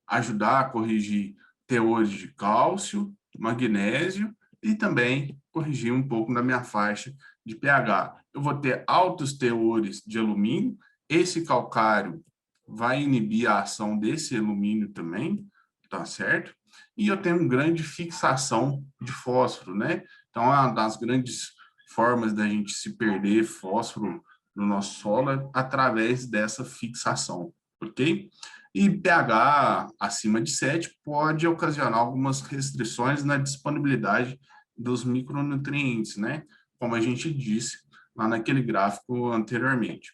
Speaker 3: ajudar a corrigir teores de cálcio, magnésio e também corrigir um pouco na minha faixa de pH. Eu vou ter altos teores de alumínio, esse calcário vai inibir a ação desse alumínio também, tá certo? E eu tenho grande fixação de fósforo, né? Então, uma das grandes formas da gente se perder fósforo no nosso solo é através dessa fixação, ok? E pH acima de 7 pode ocasionar algumas restrições na disponibilidade dos micronutrientes, né? Como a gente disse lá naquele gráfico anteriormente.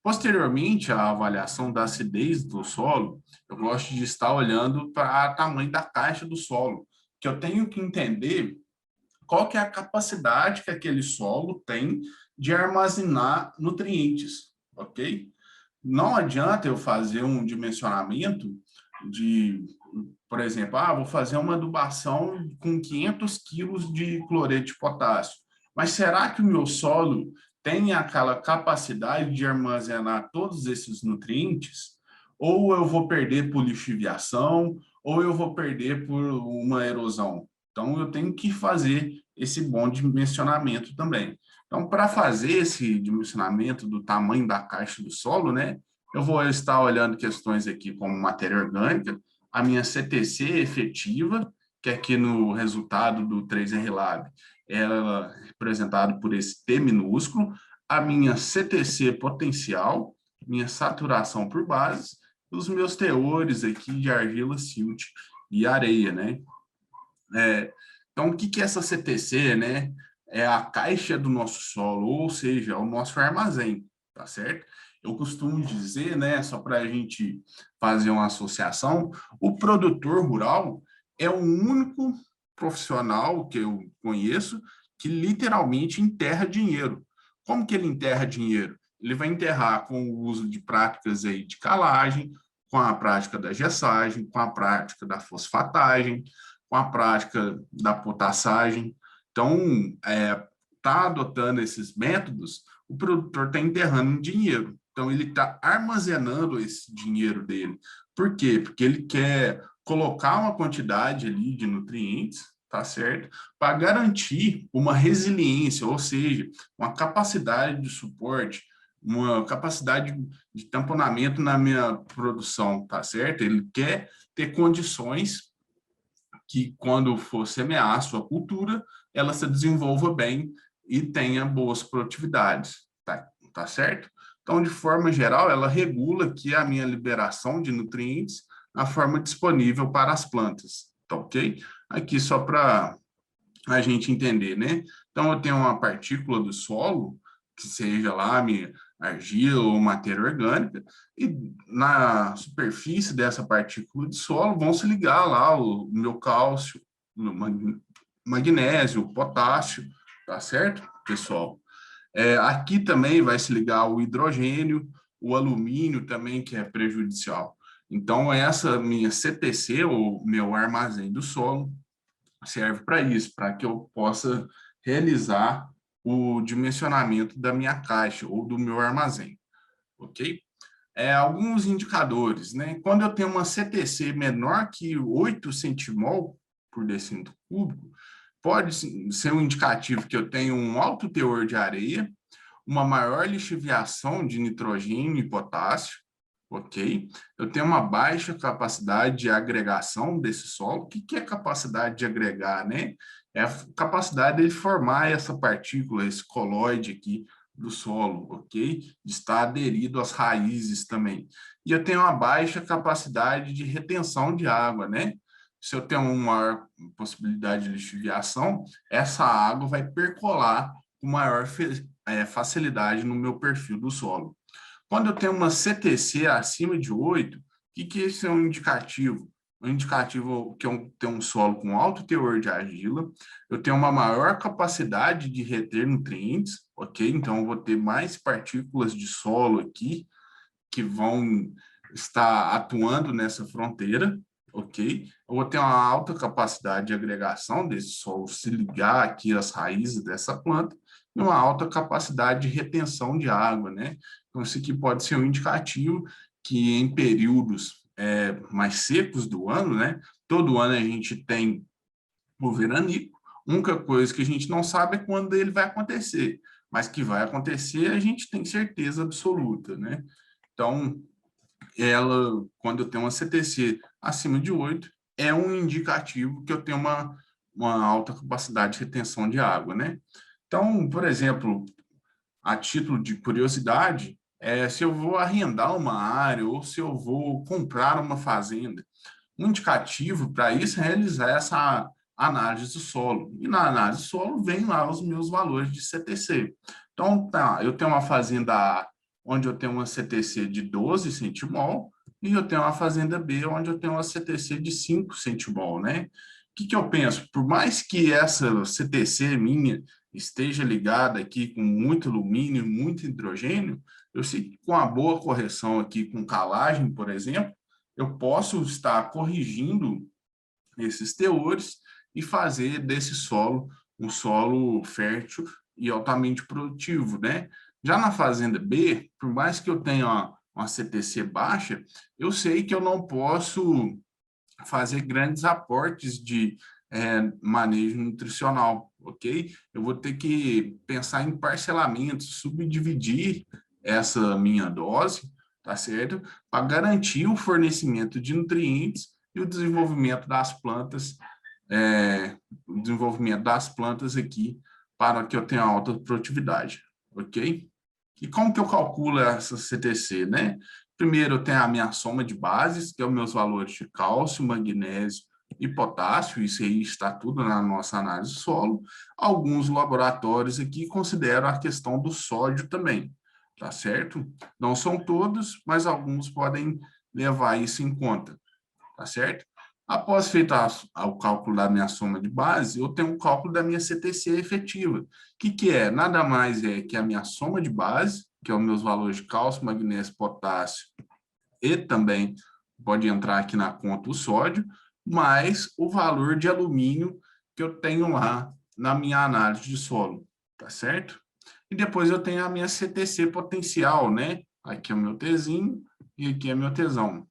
Speaker 3: Posteriormente à avaliação da acidez do solo, eu gosto de estar olhando para o tamanho da caixa do solo, que eu tenho que entender qual que é a capacidade que aquele solo tem de armazenar nutrientes, ok? Não adianta eu fazer um dimensionamento por exemplo, vou fazer uma adubação com 500 quilos de cloreto de potássio. Mas será que o meu solo tem aquela capacidade de armazenar todos esses nutrientes? Ou eu vou perder por lixiviação, ou eu vou perder por uma erosão? Então, eu tenho que fazer esse bom dimensionamento também. Então, para fazer esse dimensionamento do tamanho da caixa do solo, né, eu vou estar olhando questões aqui como matéria orgânica, a minha CTC efetiva, que aqui no resultado do 3R Lab, ela é representada por esse T minúsculo, a minha CTC potencial, minha saturação por bases, os meus teores aqui de argila, silt e areia, né? Então, o que é essa CTC, né? É a caixa do nosso solo, ou seja, o nosso armazém, tá certo? Eu costumo dizer, né, só para a gente fazer uma associação, o produtor rural é o único profissional que eu conheço que literalmente enterra dinheiro. Como que ele enterra dinheiro? Ele vai enterrar com o uso de práticas aí de calagem, com a prática da gessagem, com a prática da fosfatagem, com a prática da potassagem. Então, adotando esses métodos, o produtor está enterrando dinheiro. Então, ele está armazenando esse dinheiro dele. Por quê? Porque ele quer colocar uma quantidade ali de nutrientes, tá certo? Para garantir uma resiliência, ou seja, uma capacidade de suporte, uma capacidade de tamponamento na minha produção, tá certo? Ele quer ter condições que, quando for semear a sua cultura, ela se desenvolva bem e tenha boas produtividades, tá certo? Então, de forma geral, ela regula aqui a minha liberação de nutrientes na forma disponível para as plantas, tá ok? Aqui só para a gente entender, né? Então, eu tenho uma partícula do solo, que seja lá a minha argila ou matéria orgânica, e na superfície dessa partícula de solo vão se ligar lá o meu cálcio, o magnésio, o potássio, tá certo, pessoal? Aqui também vai se ligar o hidrogênio, o alumínio também, que é prejudicial. Então, essa minha CTC, ou meu armazém do solo, serve para isso, para que eu possa realizar o dimensionamento da minha caixa ou do meu armazém, ok? Alguns indicadores, né? Quando eu tenho uma CTC menor que 8 centimol por decímetro cúbico, pode ser um indicativo que eu tenho um alto teor de areia, uma maior lixiviação de nitrogênio e potássio, ok? Eu tenho uma baixa capacidade de agregação desse solo. O que é capacidade de agregar, né? É a capacidade de formar essa partícula, esse colóide aqui do solo, ok? De estar aderido às raízes também. E eu tenho uma baixa capacidade de retenção de água, né? Se eu tenho uma maior possibilidade de lixiviação, essa água vai percolar com maior facilidade no meu perfil do solo. Quando eu tenho uma CTC acima de 8, o que isso é um indicativo? Um indicativo que eu tenho um solo com alto teor de argila, eu tenho uma maior capacidade de reter nutrientes, ok? Então, eu vou ter mais partículas de solo aqui que vão estar atuando nessa fronteira, ok? Eu vou ter uma alta capacidade de agregação desse solo, se ligar aqui às raízes dessa planta, e uma alta capacidade de retenção de água, né? Então, isso aqui pode ser um indicativo que em períodos mais secos do ano, né? Todo ano a gente tem o veranico. A única coisa que a gente não sabe é quando ele vai acontecer, mas que vai acontecer a gente tem certeza absoluta, né? Então, quando eu tenho uma CTC acima de 8, é um indicativo que eu tenho uma alta capacidade de retenção de água, né? Então, por exemplo, a título de curiosidade, se eu vou arrendar uma área ou se eu vou comprar uma fazenda, um indicativo para isso é realizar essa análise do solo. E na análise do solo vem lá os meus valores de CTC. Então, eu tenho uma fazenda onde eu tenho uma CTC de 12 centimol, e eu tenho uma fazenda B, onde eu tenho uma CTC de 5 centimol, né? O que eu penso? Por mais que essa CTC minha esteja ligada aqui com muito alumínio, muito hidrogênio, eu sei que com a boa correção aqui com calagem, por exemplo, eu posso estar corrigindo esses teores e fazer desse solo um solo fértil e altamente produtivo, né? Já na fazenda B, por mais que eu tenha uma CTC baixa, eu sei que eu não posso fazer grandes aportes de manejo nutricional, ok? Eu vou ter que pensar em parcelamentos, subdividir essa minha dose, tá certo? Para garantir o fornecimento de nutrientes e o desenvolvimento das plantas, aqui para que eu tenha alta produtividade, ok? E como que eu calculo essa CTC, né? Primeiro, eu tenho a minha soma de bases, que é os meus valores de cálcio, magnésio e potássio, isso aí está tudo na nossa análise solo. Alguns laboratórios aqui consideram a questão do sódio também, tá certo? Não são todos, mas alguns podem levar isso em conta, tá certo? Após feito o cálculo da minha soma de base, eu tenho o cálculo da minha CTC efetiva. O que é? Nada mais é que a minha soma de base, que é os meus valores de cálcio, magnésio, potássio, e também pode entrar aqui na conta o sódio, mais o valor de alumínio que eu tenho lá na minha análise de solo, tá certo? E depois eu tenho a minha CTC potencial, né? Aqui é o meu Tzinho e aqui é meu Tzão.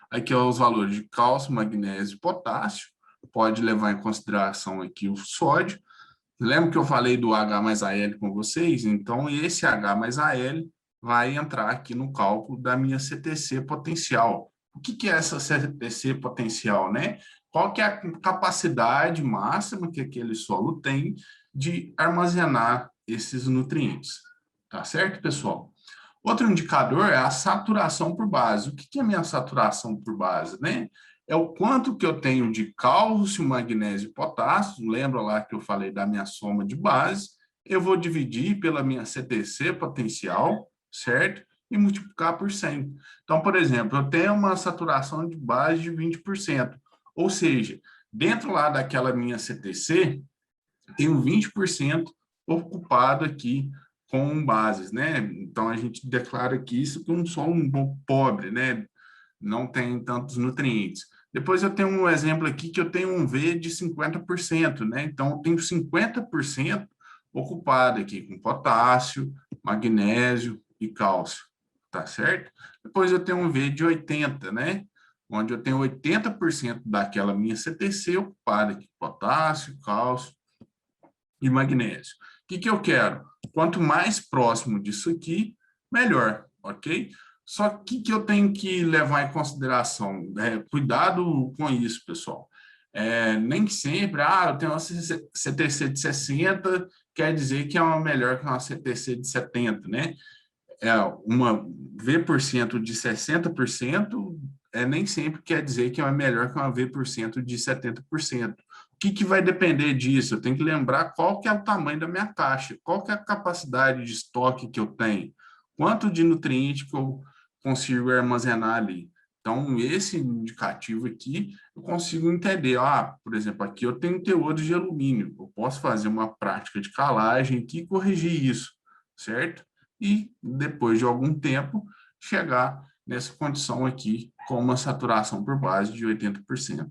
Speaker 3: Aqui é os valores de cálcio, magnésio e potássio. Pode levar em consideração aqui o sódio. Lembra que eu falei do H mais AL com vocês? Então, esse H mais AL vai entrar aqui no cálculo da minha CTC potencial. O que é essa CTC potencial, né? Qual que é a capacidade máxima que aquele solo tem de armazenar esses nutrientes? Tá certo, pessoal? Outro indicador é a saturação por base. O que é a minha saturação por base, né? É o quanto que eu tenho de cálcio, magnésio e potássio. Lembra lá que eu falei da minha soma de base? Eu vou dividir pela minha CTC potencial, certo? E multiplicar por 100. Então, por exemplo, eu tenho uma saturação de base de 20%. Ou seja, dentro lá daquela minha CTC, tenho 20% ocupado aqui com bases, né? Então, a gente declara aqui isso como um solo um pouco pobre, né? Não tem tantos nutrientes. Depois eu tenho um exemplo aqui que eu tenho um V de 50%, né? Então, eu tenho 50% ocupado aqui com potássio, magnésio e cálcio, tá certo? Depois eu tenho um V de 80%, né? Onde eu tenho 80% daquela minha CTC ocupada aqui, potássio, cálcio e magnésio. O que eu quero? Quanto mais próximo disso aqui, melhor, ok? Só que eu tenho que levar em consideração? Cuidado com isso, pessoal. Nem sempre, eu tenho uma CTC de 60, quer dizer que é uma melhor que uma CTC de 70, né? Uma V% de 60%, nem sempre quer dizer que é melhor que uma V% de 70%. O que vai depender disso? Eu tenho que lembrar qual que é o tamanho da minha caixa, qual que é a capacidade de estoque que eu tenho, quanto de nutriente que eu consigo armazenar ali. Então, esse indicativo aqui, eu consigo entender. Por exemplo, aqui eu tenho teores de alumínio. Eu posso fazer uma prática de calagem aqui e corrigir isso, certo? E, depois de algum tempo, chegar nessa condição aqui com uma saturação por base de 80%.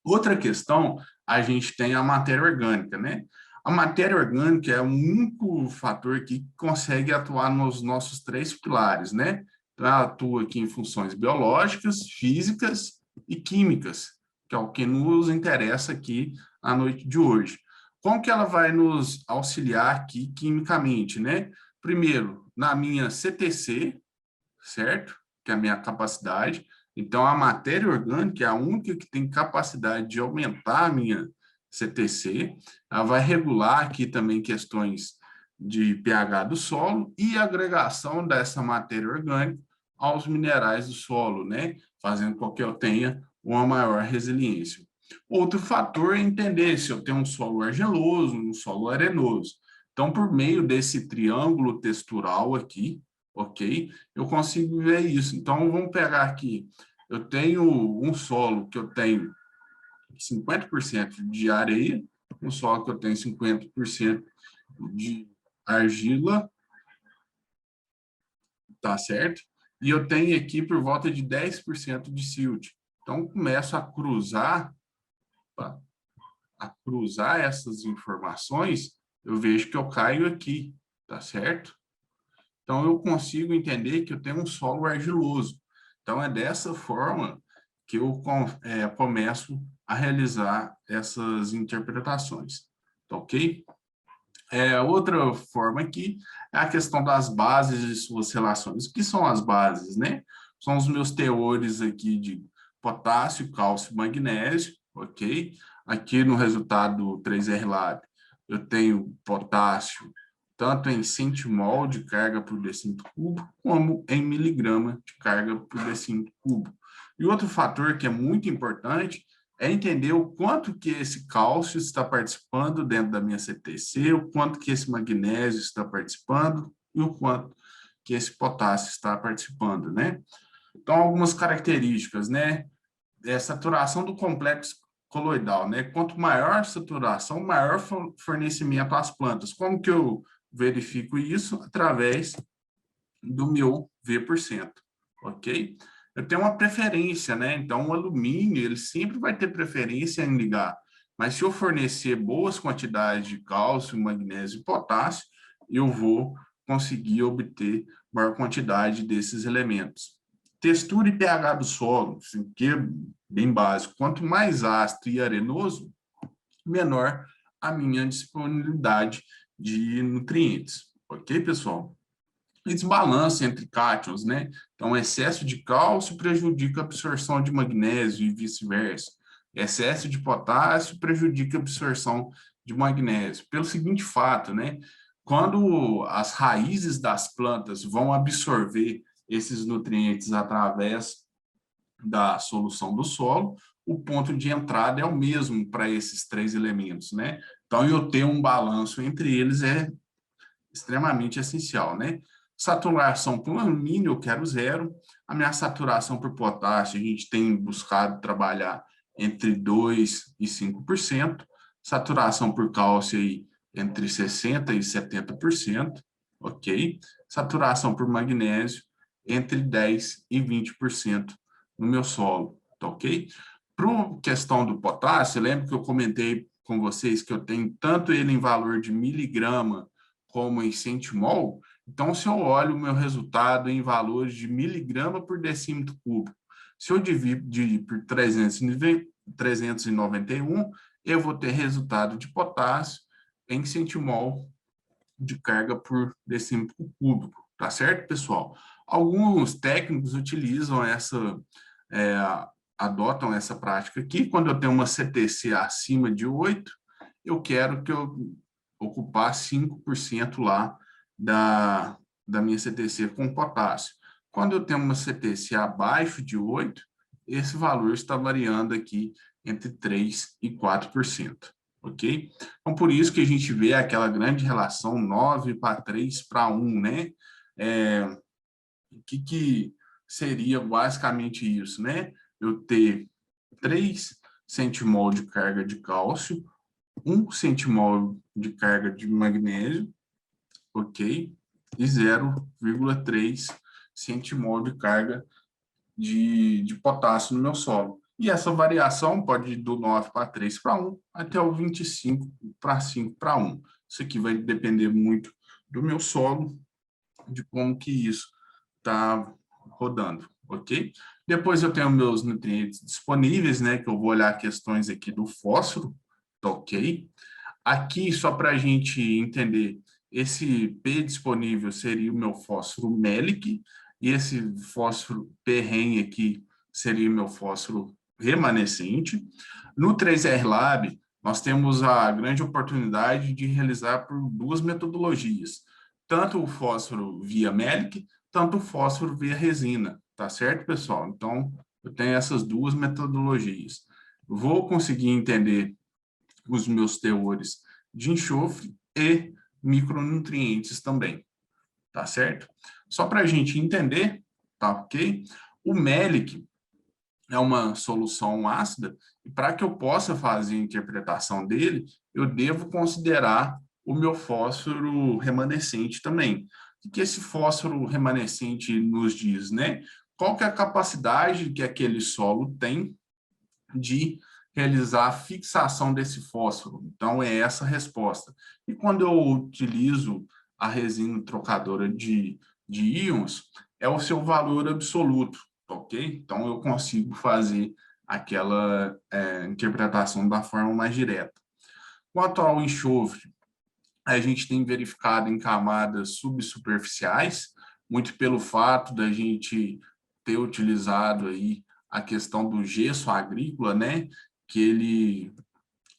Speaker 3: Outra questão, a gente tem a matéria orgânica, né? A matéria orgânica é o único fator que consegue atuar nos nossos 3 pilares, né? Ela atua aqui em funções biológicas, físicas e químicas, que é o que nos interessa aqui à noite de hoje. Como que ela vai nos auxiliar aqui quimicamente, né? Primeiro, na minha CTC, certo? Que é a minha capacidade. Então, a matéria orgânica é a única que tem capacidade de aumentar a minha CTC. Ela vai regular aqui também questões de pH do solo e agregação dessa matéria orgânica aos minerais do solo, né? Fazendo com que eu tenha uma maior resiliência. Outro fator é entender se eu tenho um solo argiloso, um solo arenoso. Então, por meio desse triângulo textural aqui, ok? Eu consigo ver isso. Então, vamos pegar aqui. Eu tenho um solo que eu tenho 50% de areia, um solo que eu tenho 50% de argila, tá certo? e eu tenho aqui por volta de 10% de silt. Então, começo a cruzar essas informações, eu vejo que eu caio aqui, tá certo? Então, eu consigo entender que eu tenho um solo argiloso. Então, é dessa forma que eu começo a realizar essas interpretações, tá ok? Outra forma aqui é a questão das bases e suas relações. O que são as bases, né? São os meus teores aqui de potássio, cálcio e magnésio, ok? Aqui no resultado 3R Lab, eu tenho potássio tanto em centimol de carga por decímetro cúbico, como em miligrama de carga por decímetro cúbico. E outro fator que é muito importante é entender o quanto que esse cálcio está participando dentro da minha CTC, o quanto que esse magnésio está participando e o quanto que esse potássio está participando, né? Então, algumas características, né? Saturação do complexo coloidal, né? Quanto maior a saturação, maior fornecimento às plantas. Como que eu verifico isso? Através do meu V%, ok? Eu tenho uma preferência, né? Então, o alumínio, ele sempre vai ter preferência em ligar. Mas se eu fornecer boas quantidades de cálcio, magnésio e potássio, eu vou conseguir obter maior quantidade desses elementos. Textura e pH do solo, assim, que é bem básico. Quanto mais ácido e arenoso, menor a minha disponibilidade de nutrientes. Ok, pessoal? E desbalance entre cátions, né? Então, excesso de cálcio prejudica a absorção de magnésio e vice-versa. Excesso de potássio prejudica a absorção de magnésio. Pelo seguinte fato, né? Quando as raízes das plantas vão absorver esses nutrientes através da solução do solo, o ponto de entrada é o mesmo para esses três elementos, né? Então, eu ter um balanço entre eles é extremamente essencial, né? Saturação por alumínio, eu quero 0. A minha saturação por potássio, a gente tem buscado trabalhar entre 2% e 5%. Saturação por cálcio, aí, entre 60% e 70%, ok? Saturação por magnésio, entre 10% e 20% no meu solo, tá ok? Para a questão do potássio, lembra que eu comentei com vocês que eu tenho tanto ele em valor de miligrama como em centimol? Então, se eu olho o meu resultado em valores de miligrama por decímetro cúbico, se eu dividir por 391, eu vou ter resultado de potássio em centimol de carga por decímetro cúbico, tá certo, pessoal? Alguns técnicos utilizam adotam essa prática aqui. Quando eu tenho uma CTC acima de 8, eu quero que eu ocupar 5% lá da minha CTC com potássio. Quando eu tenho uma CTC abaixo de 8, esse valor está variando aqui entre 3% e 4%, ok? Então, por isso que a gente vê aquela grande relação 9:3:1, né? O que seria basicamente isso, né? Eu ter 3 centimol de carga de cálcio, 1 centimol de carga de magnésio, ok? E 0,3 centimol de carga de potássio no meu solo. E essa variação pode ir do 9:3:1 até o 25:5:1. Isso aqui vai depender muito do meu solo, de como que isso está rodando, ok? Depois eu tenho meus nutrientes disponíveis, né? Que eu vou olhar questões aqui do fósforo, tá ok? Aqui, só para a gente entender, esse P disponível seria o meu fósforo Melic, e esse fósforo Perren aqui seria o meu fósforo remanescente. No 3R Lab, nós temos a grande oportunidade de realizar por duas metodologias, tanto o fósforo via Melic, tanto o fósforo via resina, tá certo, pessoal? Então, eu tenho essas duas metodologias. Vou conseguir entender os meus teores de enxofre e micronutrientes também, tá certo? Só para a gente entender, tá ok? O Melic é uma solução ácida, e para que eu possa fazer a interpretação dele, eu devo considerar o meu fósforo remanescente também. O que esse fósforo remanescente nos diz, né? Qual que é a capacidade que aquele solo tem de realizar a fixação desse fósforo? Então, é essa a resposta. E quando eu utilizo a resina trocadora de íons, é o seu valor absoluto, ok? Então, eu consigo fazer aquela interpretação da forma mais direta. Quanto ao enxofre, a gente tem verificado em camadas subsuperficiais, muito pelo fato da gente ter utilizado aí a questão do gesso agrícola, né? Que ele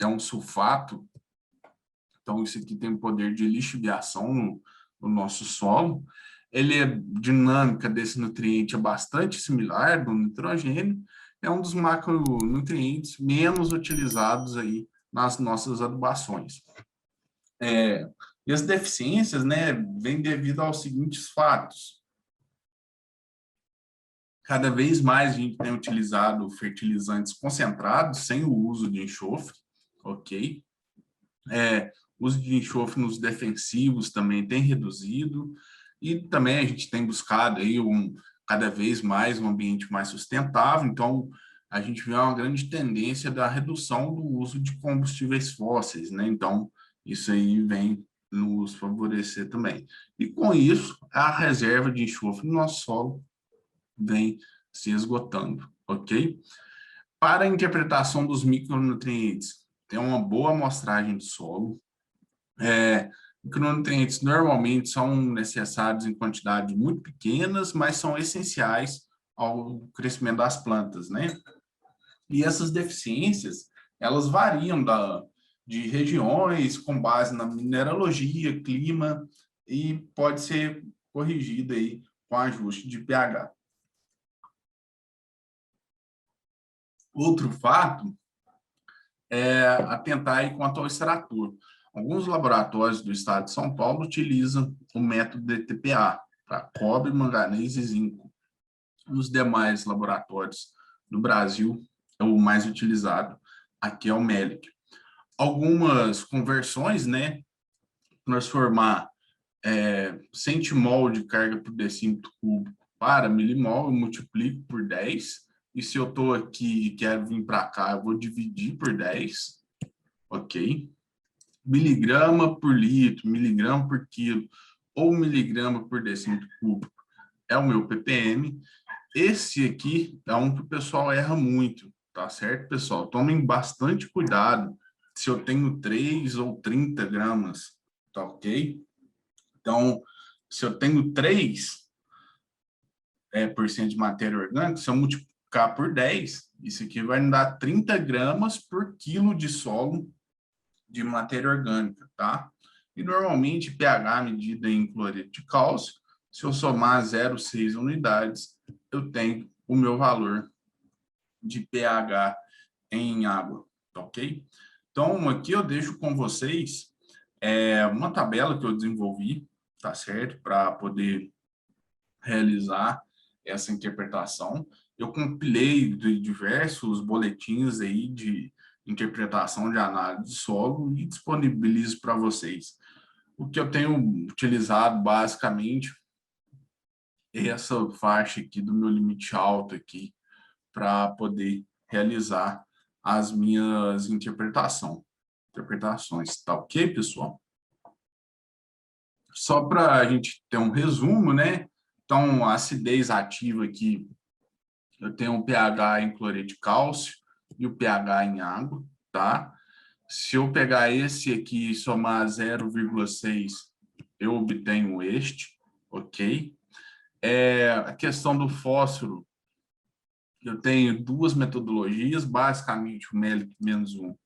Speaker 3: é um sulfato, então isso aqui tem o poder de lixiviação no nosso solo. Ele é dinâmica desse nutriente é bastante similar do nitrogênio, é um dos macronutrientes menos utilizados aí nas nossas adubações. E as deficiências, né, vêm devido aos seguintes fatos. Cada vez mais a gente tem utilizado fertilizantes concentrados sem o uso de enxofre, ok? O uso de enxofre nos defensivos também tem reduzido, e também a gente tem buscado aí cada vez mais um ambiente mais sustentável, então a gente vê uma grande tendência da redução do uso de combustíveis fósseis, né? Então, isso aí vem nos favorecer também. E com isso, a reserva de enxofre no nosso solo vem se esgotando, ok? Para a interpretação dos micronutrientes, tem uma boa amostragem de solo. Micronutrientes normalmente são necessários em quantidades muito pequenas, mas são essenciais ao crescimento das plantas, né? E essas deficiências, elas variam de regiões com base na mineralogia, clima, e pode ser corrigida aí com ajuste de pH. Outro fato é atentar aí quanto ao extrator. Alguns laboratórios do estado de São Paulo utilizam o método DTPA para cobre, manganês e zinco. Nos demais laboratórios do Brasil, o mais utilizado aqui é o MELIC. Algumas conversões, né, transformar 100 mol de carga por decímetro cúbico para milimol, eu multiplico por 10, e se eu estou aqui e quero vir para cá, eu vou dividir por 10, ok? Miligrama por litro, miligrama por quilo, ou miligrama por decímetro cúbico é o meu ppm. Esse aqui é um que o pessoal erra muito, tá certo, pessoal? Tomem bastante cuidado se eu tenho 3 ou 30 gramas, tá ok? Então, se eu tenho 3% de matéria orgânica, se eu multiplicar por 10, isso aqui vai me dar 30 gramas por quilo de solo de matéria orgânica, tá? E normalmente pH medida em cloreto de cálcio, se eu somar 0,6 unidades, eu tenho o meu valor de pH em água, tá ok? Então, aqui eu deixo com vocês uma tabela que eu desenvolvi, tá certo? Para poder realizar essa interpretação. Eu compilei de diversos boletins aí de interpretação de análise de solo e disponibilizo para vocês. O que eu tenho utilizado basicamente é essa faixa aqui do meu limite alto aqui para poder realizar as minhas interpretações, tá ok, pessoal? Só para a gente ter um resumo, né? Então, a acidez ativa aqui, eu tenho o pH em cloreto de cálcio e o pH em água, tá? Se eu pegar esse aqui e somar 0,6, eu obtenho este, ok? A questão do fósforo, eu tenho duas metodologias, basicamente o MELIC-1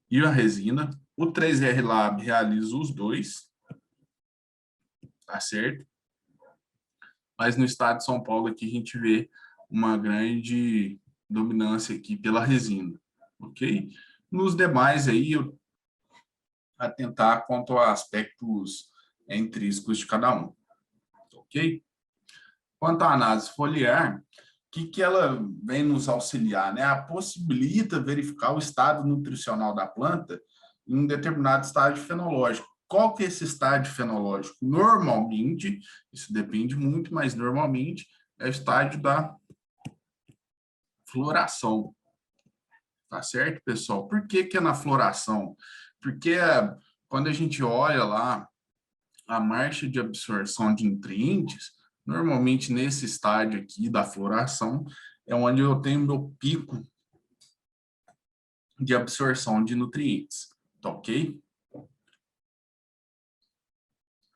Speaker 3: e a resina. O 3R Lab realiza os dois, tá certo? Mas no estado de São Paulo aqui a gente vê uma grande dominância aqui pela resina, ok? Nos demais aí, eu atentar quanto a aspectos intrínsecos de cada um, ok? Quanto à análise foliar, o que ela vem nos auxiliar, né? Ela possibilita verificar o estado nutricional da planta em um determinado estágio fenológico. Qual que é esse estágio fenológico? Normalmente, isso depende muito, mas normalmente é o estágio da floração. Tá certo, pessoal? Por que que é na floração? Porque quando a gente olha lá a marcha de absorção de nutrientes, normalmente nesse estágio aqui da floração, é onde eu tenho meu pico de absorção de nutrientes, tá ok?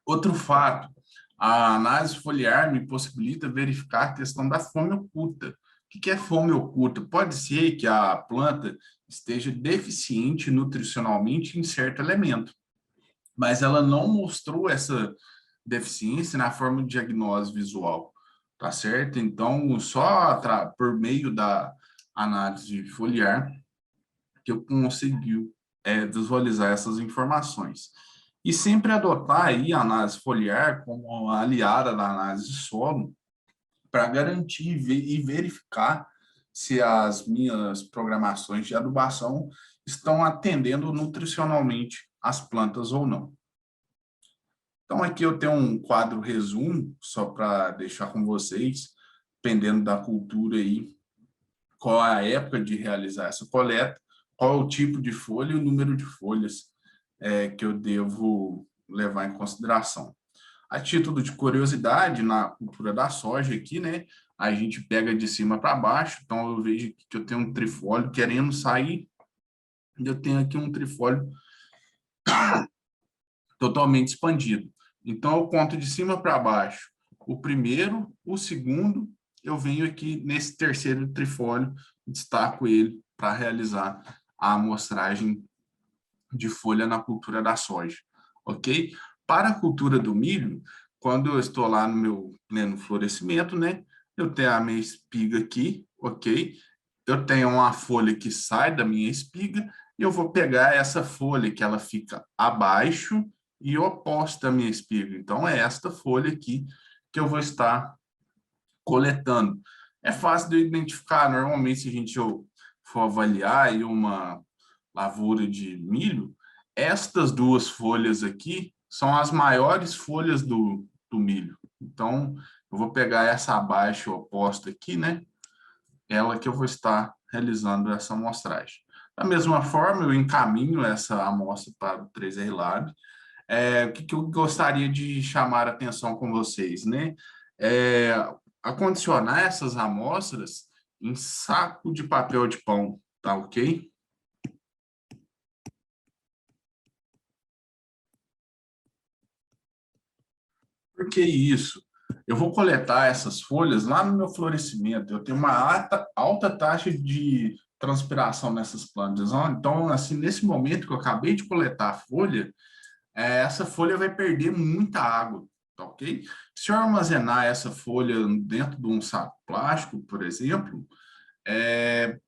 Speaker 3: Outro fato, a análise foliar me possibilita verificar a questão da fome oculta. O que é fome oculta? Pode ser que a planta esteja deficiente nutricionalmente em certo elemento, mas ela não mostrou essa deficiência na forma de diagnose visual, tá certo? Então, só por meio da análise foliar que eu consegui visualizar essas informações. E sempre adotar aí a análise foliar como aliada da análise solo para garantir e verificar se as minhas programações de adubação estão atendendo nutricionalmente as plantas ou não. Então, aqui eu tenho um quadro resumo, só para deixar com vocês, dependendo da cultura aí, qual é a época de realizar essa coleta, qual é o tipo de folha e o número de folhas que eu devo levar em consideração. A título de curiosidade, na cultura da soja aqui, né, a gente pega de cima para baixo, então eu vejo que eu tenho um trifólio querendo sair, e eu tenho aqui um trifólio totalmente expandido. Então, eu conto de cima para baixo o primeiro, o segundo, eu venho aqui nesse terceiro trifólio, destaco ele para realizar a amostragem de folha na cultura da soja, ok? Para a cultura do milho, quando eu estou lá no meu pleno florescimento, né, eu tenho a minha espiga aqui, ok? Eu tenho uma folha que sai da minha espiga e eu vou pegar essa folha que ela fica abaixo e oposta à minha espiga. Então, é esta folha aqui que eu vou estar coletando. É fácil de identificar, normalmente, se a gente for avaliar aí uma lavoura de milho, estas duas folhas aqui são as maiores folhas do milho. Então, eu vou pegar essa abaixo oposta aqui, né? Ela que eu vou estar realizando essa amostragem. Da mesma forma, eu encaminho essa amostra para o 3R Lab. O que eu gostaria de chamar a atenção com vocês, né? Acondicionar essas amostras em saco de papel de pão, tá ok? Por que isso? Eu vou coletar essas folhas lá no meu florescimento. Eu tenho uma alta taxa de transpiração nessas plantas. Então, assim, nesse momento que eu acabei de coletar a folha, essa folha vai perder muita água, tá ok? Se eu armazenar essa folha dentro de um saco plástico, por exemplo,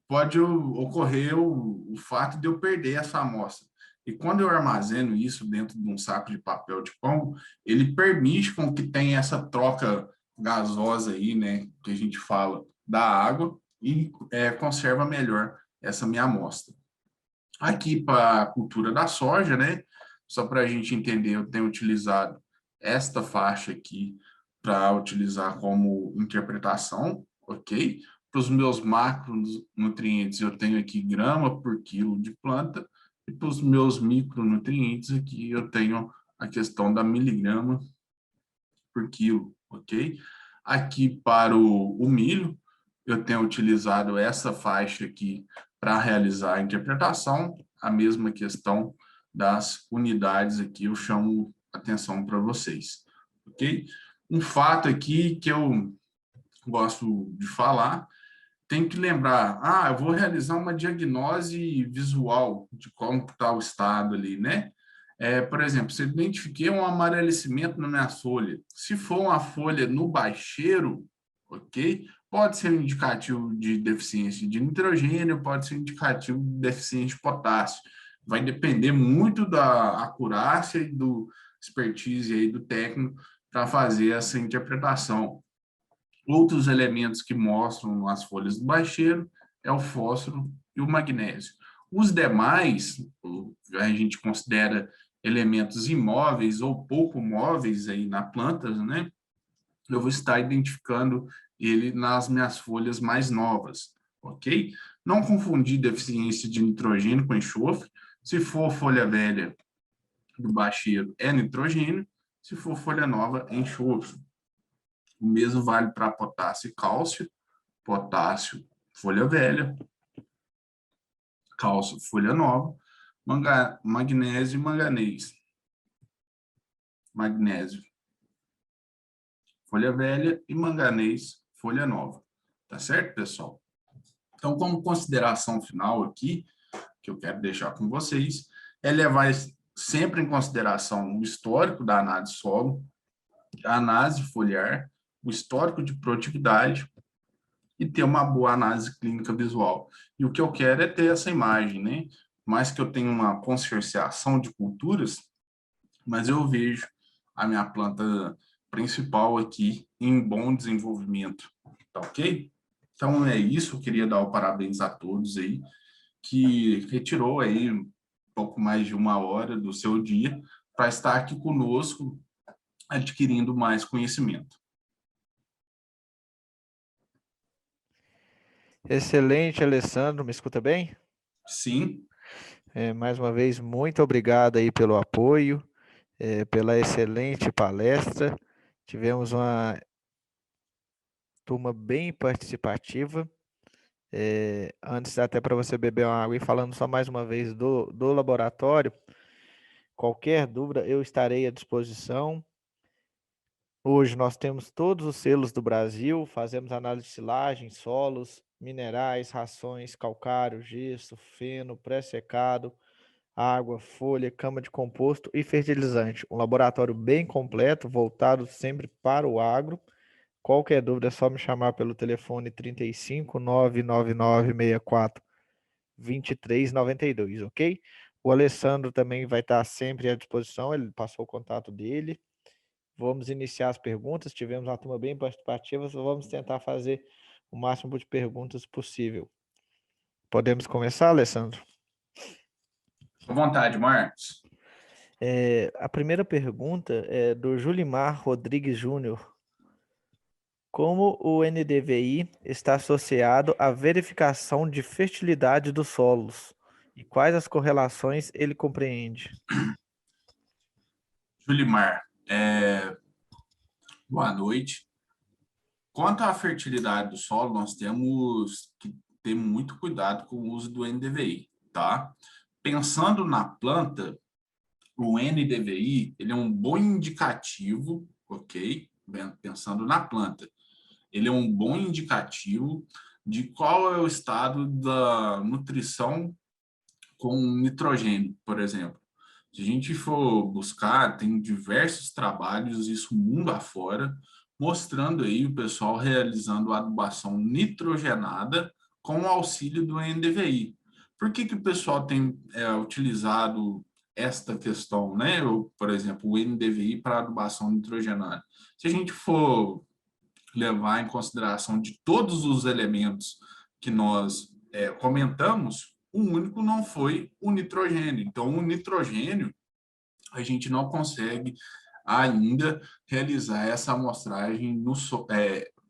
Speaker 3: pode ocorrer o fato de eu perder essa amostra. E quando eu armazeno isso dentro de um saco de papel de pão, ele permite com que tenha essa troca gasosa aí, né, que a gente fala, da água e conserva melhor essa minha amostra. Aqui para a cultura da soja, né, só para a gente entender, eu tenho utilizado esta faixa aqui para utilizar como interpretação, ok? Para os meus macronutrientes, eu tenho aqui grama por quilo de planta, e para os meus micronutrientes aqui, eu tenho a questão da miligrama por quilo, ok? Aqui para o milho, eu tenho utilizado essa faixa aqui para realizar a interpretação, a mesma questão das unidades aqui, eu chamo atenção para vocês, ok? Um fato aqui que eu gosto de falar, tem que lembrar, eu vou realizar uma diagnose visual de como está o estado ali, né? Por exemplo, se eu identifiquei um amarelecimento na minha folha, se for uma folha no baixeiro, ok? Pode ser um indicativo de deficiência de nitrogênio, pode ser um indicativo de deficiência de potássio. Vai depender muito da acurácia e do expertise aí do técnico para fazer essa interpretação. Outros elementos que mostram as folhas do baixeiro é o fósforo e o magnésio. Os demais, a gente considera elementos imóveis ou pouco móveis aí na planta, né? Eu vou estar identificando ele nas minhas folhas mais novas, ok? Não confundir deficiência de nitrogênio com enxofre. Se for folha velha do bacheiro, é nitrogênio. Se for folha nova, é enxofre. O mesmo vale para potássio e cálcio. Potássio, folha velha. Cálcio, folha nova. Magnésio e manganês. Magnésio, folha velha, e manganês, folha nova. Tá certo, pessoal? Então, como consideração final aqui, que eu quero deixar com vocês, é levar sempre em consideração o histórico da análise solo, a análise foliar, o histórico de produtividade e ter uma boa análise clínica visual. E o que eu quero é ter essa imagem, né? Mais que eu tenha uma consorciação de culturas, mas eu vejo a minha planta principal aqui em bom desenvolvimento, tá ok? Então é isso, eu queria dar o parabéns a todos aí, que retirou aí um pouco mais de 1 hora do seu dia para estar aqui conosco, adquirindo mais conhecimento.
Speaker 2: Excelente, Alessandro. Me escuta bem?
Speaker 3: Sim.
Speaker 2: Mais uma vez, muito obrigado aí pelo apoio, pela excelente palestra. Tivemos uma turma bem participativa. Antes, até para você beber uma água e falando só mais uma vez do laboratório, qualquer dúvida eu estarei à disposição. Hoje nós temos todos os selos do Brasil, fazemos análise de silagem, solos, minerais, rações, calcário, gesso, feno, pré-secado, água, folha, cama de composto e fertilizante. Um laboratório bem completo, voltado sempre para o agro. Qualquer dúvida é só me chamar pelo telefone 35 999 64 2392, ok? O Alessandro também vai estar sempre à disposição, ele passou o contato dele. Vamos iniciar as perguntas, tivemos uma turma bem participativa, vamos tentar fazer o máximo de perguntas possível. Podemos começar, Alessandro?
Speaker 3: À vontade, Marcos.
Speaker 2: A primeira pergunta é do Julimar Rodrigues Júnior. Como o NDVI está associado à verificação de fertilidade dos solos? E quais as correlações ele compreende?
Speaker 3: Julimar, boa noite. Quanto à fertilidade do solo, nós temos que ter muito cuidado com o uso do NDVI, tá? Pensando na planta, o NDVI, ele é um bom indicativo, ok? Pensando na planta, ele é um bom indicativo de qual é o estado da nutrição com nitrogênio, por exemplo. Se a gente for buscar, tem diversos trabalhos, isso mundo afora, mostrando aí o pessoal realizando adubação nitrogenada com o auxílio do NDVI. Por que o pessoal tem utilizado esta questão, né? Ou, por exemplo, o NDVI para adubação nitrogenada? Se a gente for levar em consideração de todos os elementos que nós comentamos, o único não foi o nitrogênio. Então, o nitrogênio, a gente não consegue ainda realizar essa amostragem,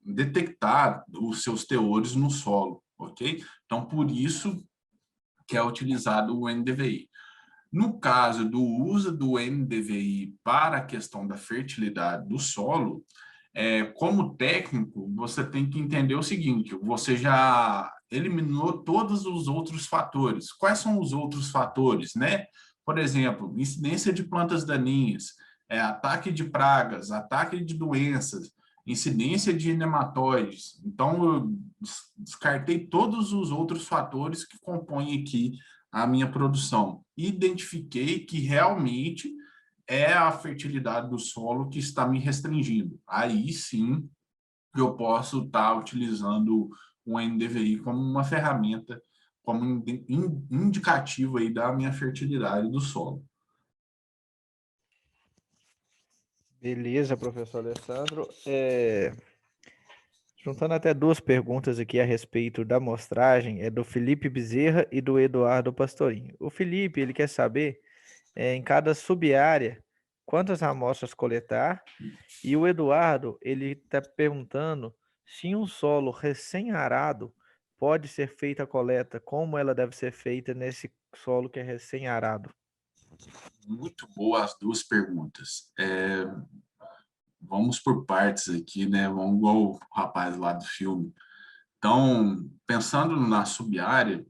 Speaker 3: detectar os seus teores no solo, ok? Então, por isso que é utilizado o NDVI. No caso do uso do NDVI para a questão da fertilidade do solo, como técnico, você tem que entender o seguinte: você já eliminou todos os outros fatores. Quais são os outros fatores, né? Por exemplo, incidência de plantas daninhas, ataque de pragas, ataque de doenças, incidência de nematóides. Então, eu descartei todos os outros fatores que compõem aqui a minha produção. Identifiquei que realmente é a fertilidade do solo que está me restringindo. Aí sim eu posso estar utilizando o NDVI como uma ferramenta, como indicativo aí da minha fertilidade do solo.
Speaker 2: Beleza, professor Alessandro. Juntando até duas perguntas aqui a respeito da amostragem, é do Felipe Bezerra e do Eduardo Pastorinho. O Felipe, ele quer saber em cada sub-área, quantas amostras coletar. E o Eduardo, ele está perguntando se em um solo recém-arado pode ser feita a coleta, como ela deve ser feita nesse solo que é recém-arado.
Speaker 3: Muito boas as duas perguntas. Vamos por partes aqui, né? Vamos igual o rapaz lá do filme. Então, pensando na sub-área,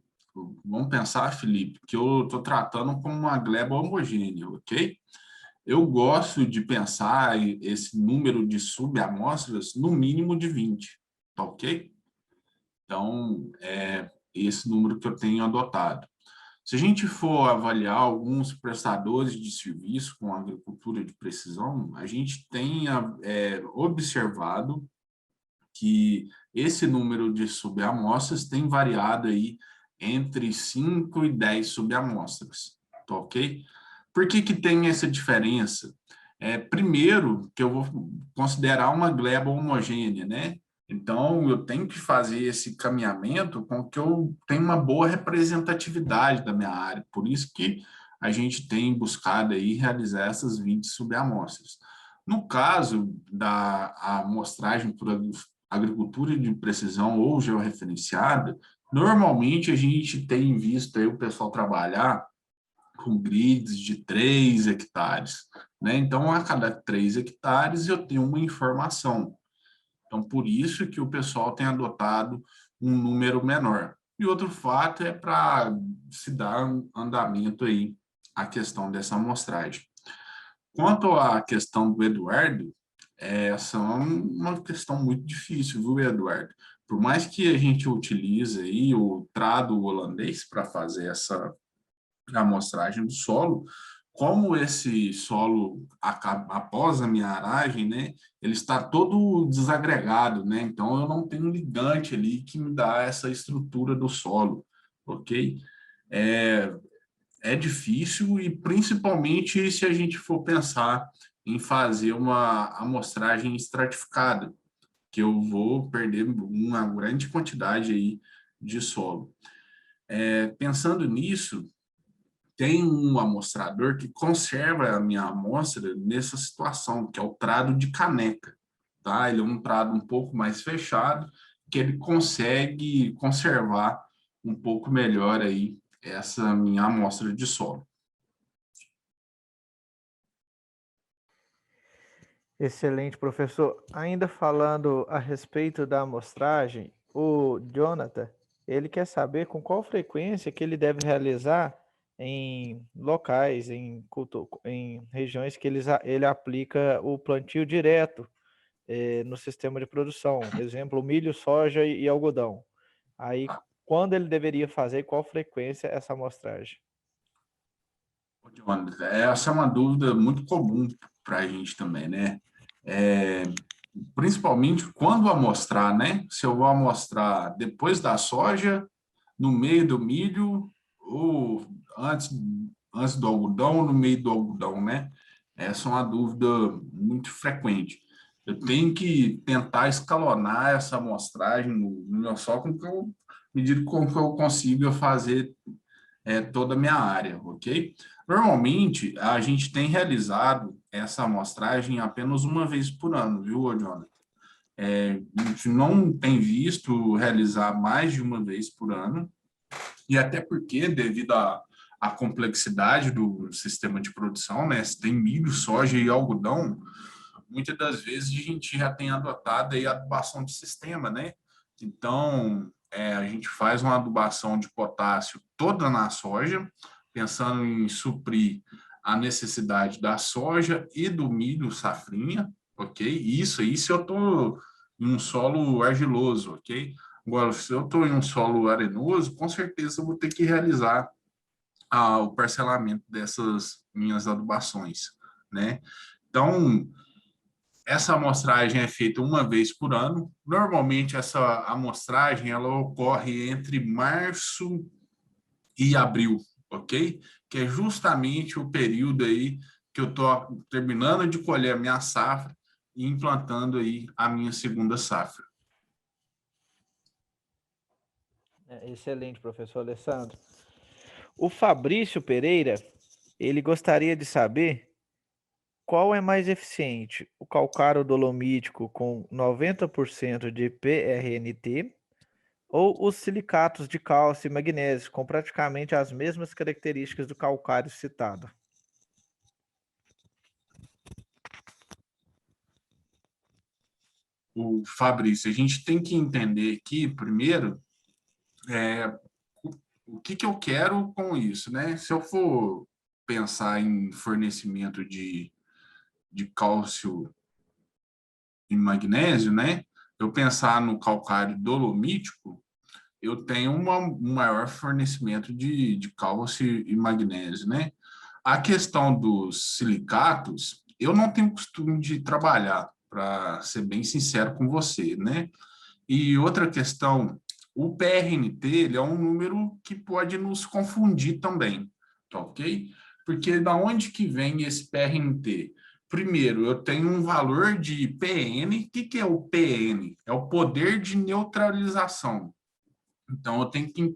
Speaker 3: vamos pensar, Felipe, que eu estou tratando como uma gleba homogênea, ok? Eu gosto de pensar esse número de subamostras no mínimo de 20, tá ok? Então, é esse número que eu tenho adotado. Se a gente for avaliar alguns prestadores de serviço com agricultura de precisão, a gente tem observado que esse número de subamostras tem variado aí entre 5 e 10 subamostras, tá ok? Por que que tem essa diferença? Primeiro, que eu vou considerar uma gleba homogênea, né? Então, eu tenho que fazer esse caminhamento com que eu tenha uma boa representatividade da minha área. Por isso que a gente tem buscado aí realizar essas 20 subamostras. No caso da amostragem por agricultura de precisão ou georreferenciada, normalmente a gente tem visto aí o pessoal trabalhar com grids de 3 hectares, né? Então, a cada 3 hectares eu tenho uma informação. Então, por isso que o pessoal tem adotado um número menor. E outro fato é para se dar um andamento aí à questão dessa amostragem. Quanto à questão do Eduardo, essa é uma questão muito difícil, viu, Eduardo? Por mais que a gente utilize aí o trado holandês para fazer essa amostragem do solo, como esse solo, após a minha aragem, né, ele está todo desagregado, né? Então, eu não tenho um ligante ali que me dá essa estrutura do solo, ok? É, é difícil e principalmente se a gente for pensar em fazer uma amostragem estratificada, que eu vou perder uma grande quantidade aí de solo. Pensando nisso, tem um amostrador que conserva a minha amostra nessa situação, que é o trado de caneca, tá? Ele é um trado um pouco mais fechado, que ele consegue conservar um pouco melhor aí essa minha amostra de solo.
Speaker 2: Excelente, professor. Ainda falando a respeito da amostragem, o Jonathan, ele quer saber com qual frequência que ele deve realizar em locais, em regiões que ele aplica o plantio direto no sistema de produção. Exemplo, milho, soja e algodão. Aí, quando ele deveria fazer e qual frequência essa amostragem?
Speaker 3: Essa é uma dúvida muito comum para a gente também, né? É, Principalmente quando amostrar, né? Se eu vou amostrar depois da soja, no meio do milho, ou antes do algodão, ou no meio do algodão, né? Essa é uma dúvida muito frequente. Eu tenho que tentar escalonar essa amostragem no meu solo com que eu, medida com que eu consiga fazer toda a minha área, ok? Normalmente, a gente tem realizado essa amostragem apenas uma vez por ano, viu, Jonathan? A gente não tem visto realizar mais de uma vez por ano, e até porque, devido à complexidade do sistema de produção, né, se tem milho, soja e algodão, muitas das vezes a gente já tem adotado aí a adubação de sistema, né? Então, a gente faz uma adubação de potássio toda na soja, pensando em suprir a necessidade da soja e do milho safrinha, ok? Isso aí se eu estou em um solo argiloso, ok? Agora, se eu estou em um solo arenoso, com certeza eu vou ter que realizar o parcelamento dessas minhas adubações, né? Então, essa amostragem é feita uma vez por ano. Normalmente, essa amostragem ela ocorre entre março e abril, ok? Que é justamente o período aí que eu estou terminando de colher a minha safra e implantando aí a minha segunda safra.
Speaker 2: Excelente, professor Alessandro. O Fabrício Pereira, Ele gostaria de saber qual é mais eficiente, o calcário dolomítico com 90% de PRNT ou os silicatos de cálcio e magnésio com praticamente as mesmas características do calcário citado.
Speaker 3: O Fabrício, a gente tem que entender aqui, primeiro, o que eu quero com isso, né? Se eu for pensar em fornecimento de cálcio e magnésio, né? Eu pensar no calcário dolomítico, eu tenho um maior fornecimento de cálcio e magnésio, né? A questão dos silicatos, eu não tenho costume de trabalhar, para ser bem sincero com você, né? E outra questão, o PRNT, ele é um número que pode nos confundir também, tá ok? Porque da onde que vem esse PRNT? Primeiro, eu tenho um valor de PN. O que é o PN? É o poder de neutralização. Então, eu tenho que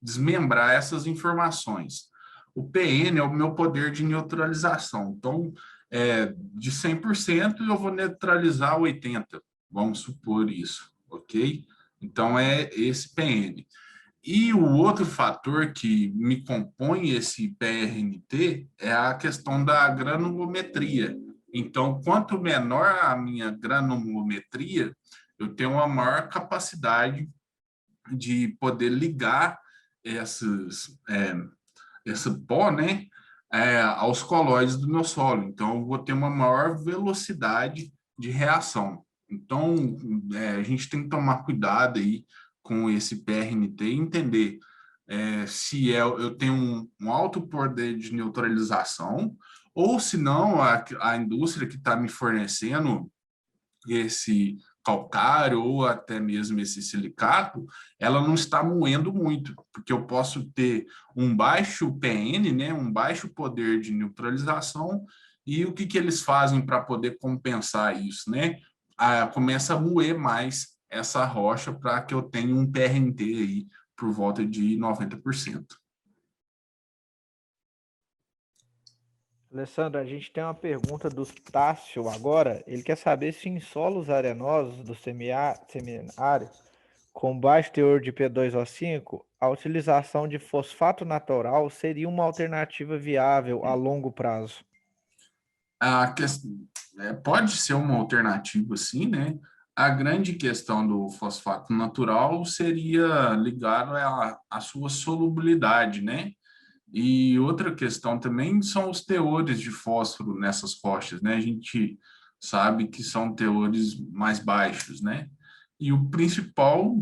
Speaker 3: desmembrar essas informações. O PN é o meu poder de neutralização. Então, de 100%, eu vou neutralizar 80%. Vamos supor isso, ok? Então, é esse PN. E o outro fator que me compõe esse PRNT é a questão da granulometria. Então, quanto menor a minha granulometria, eu tenho uma maior capacidade de poder ligar esse pó, né, aos colóides do meu solo. Então, eu vou ter uma maior velocidade de reação. Então, a gente tem que tomar cuidado aí com esse PRNT e entender se eu tenho um alto poder de neutralização ou se não a indústria que está me fornecendo esse calcário ou até mesmo esse silicato, ela não está moendo muito, porque eu posso ter um baixo PN, né, um baixo poder de neutralização, e o que eles fazem para poder compensar isso, né? Começa a moer mais essa rocha para que eu tenha um PRNT aí por volta de 90%.
Speaker 2: Alessandro, a gente tem uma pergunta do Tássio agora. Ele quer saber se em solos arenosos do semiárido com baixo teor de P2O5, a utilização de fosfato natural seria uma alternativa viável a longo prazo.
Speaker 3: Pode ser uma alternativa, sim, né? A grande questão do fosfato natural seria ligado à sua solubilidade, né? E outra questão também são os teores de fósforo nessas rochas, né? A gente sabe que são teores mais baixos, né? E o principal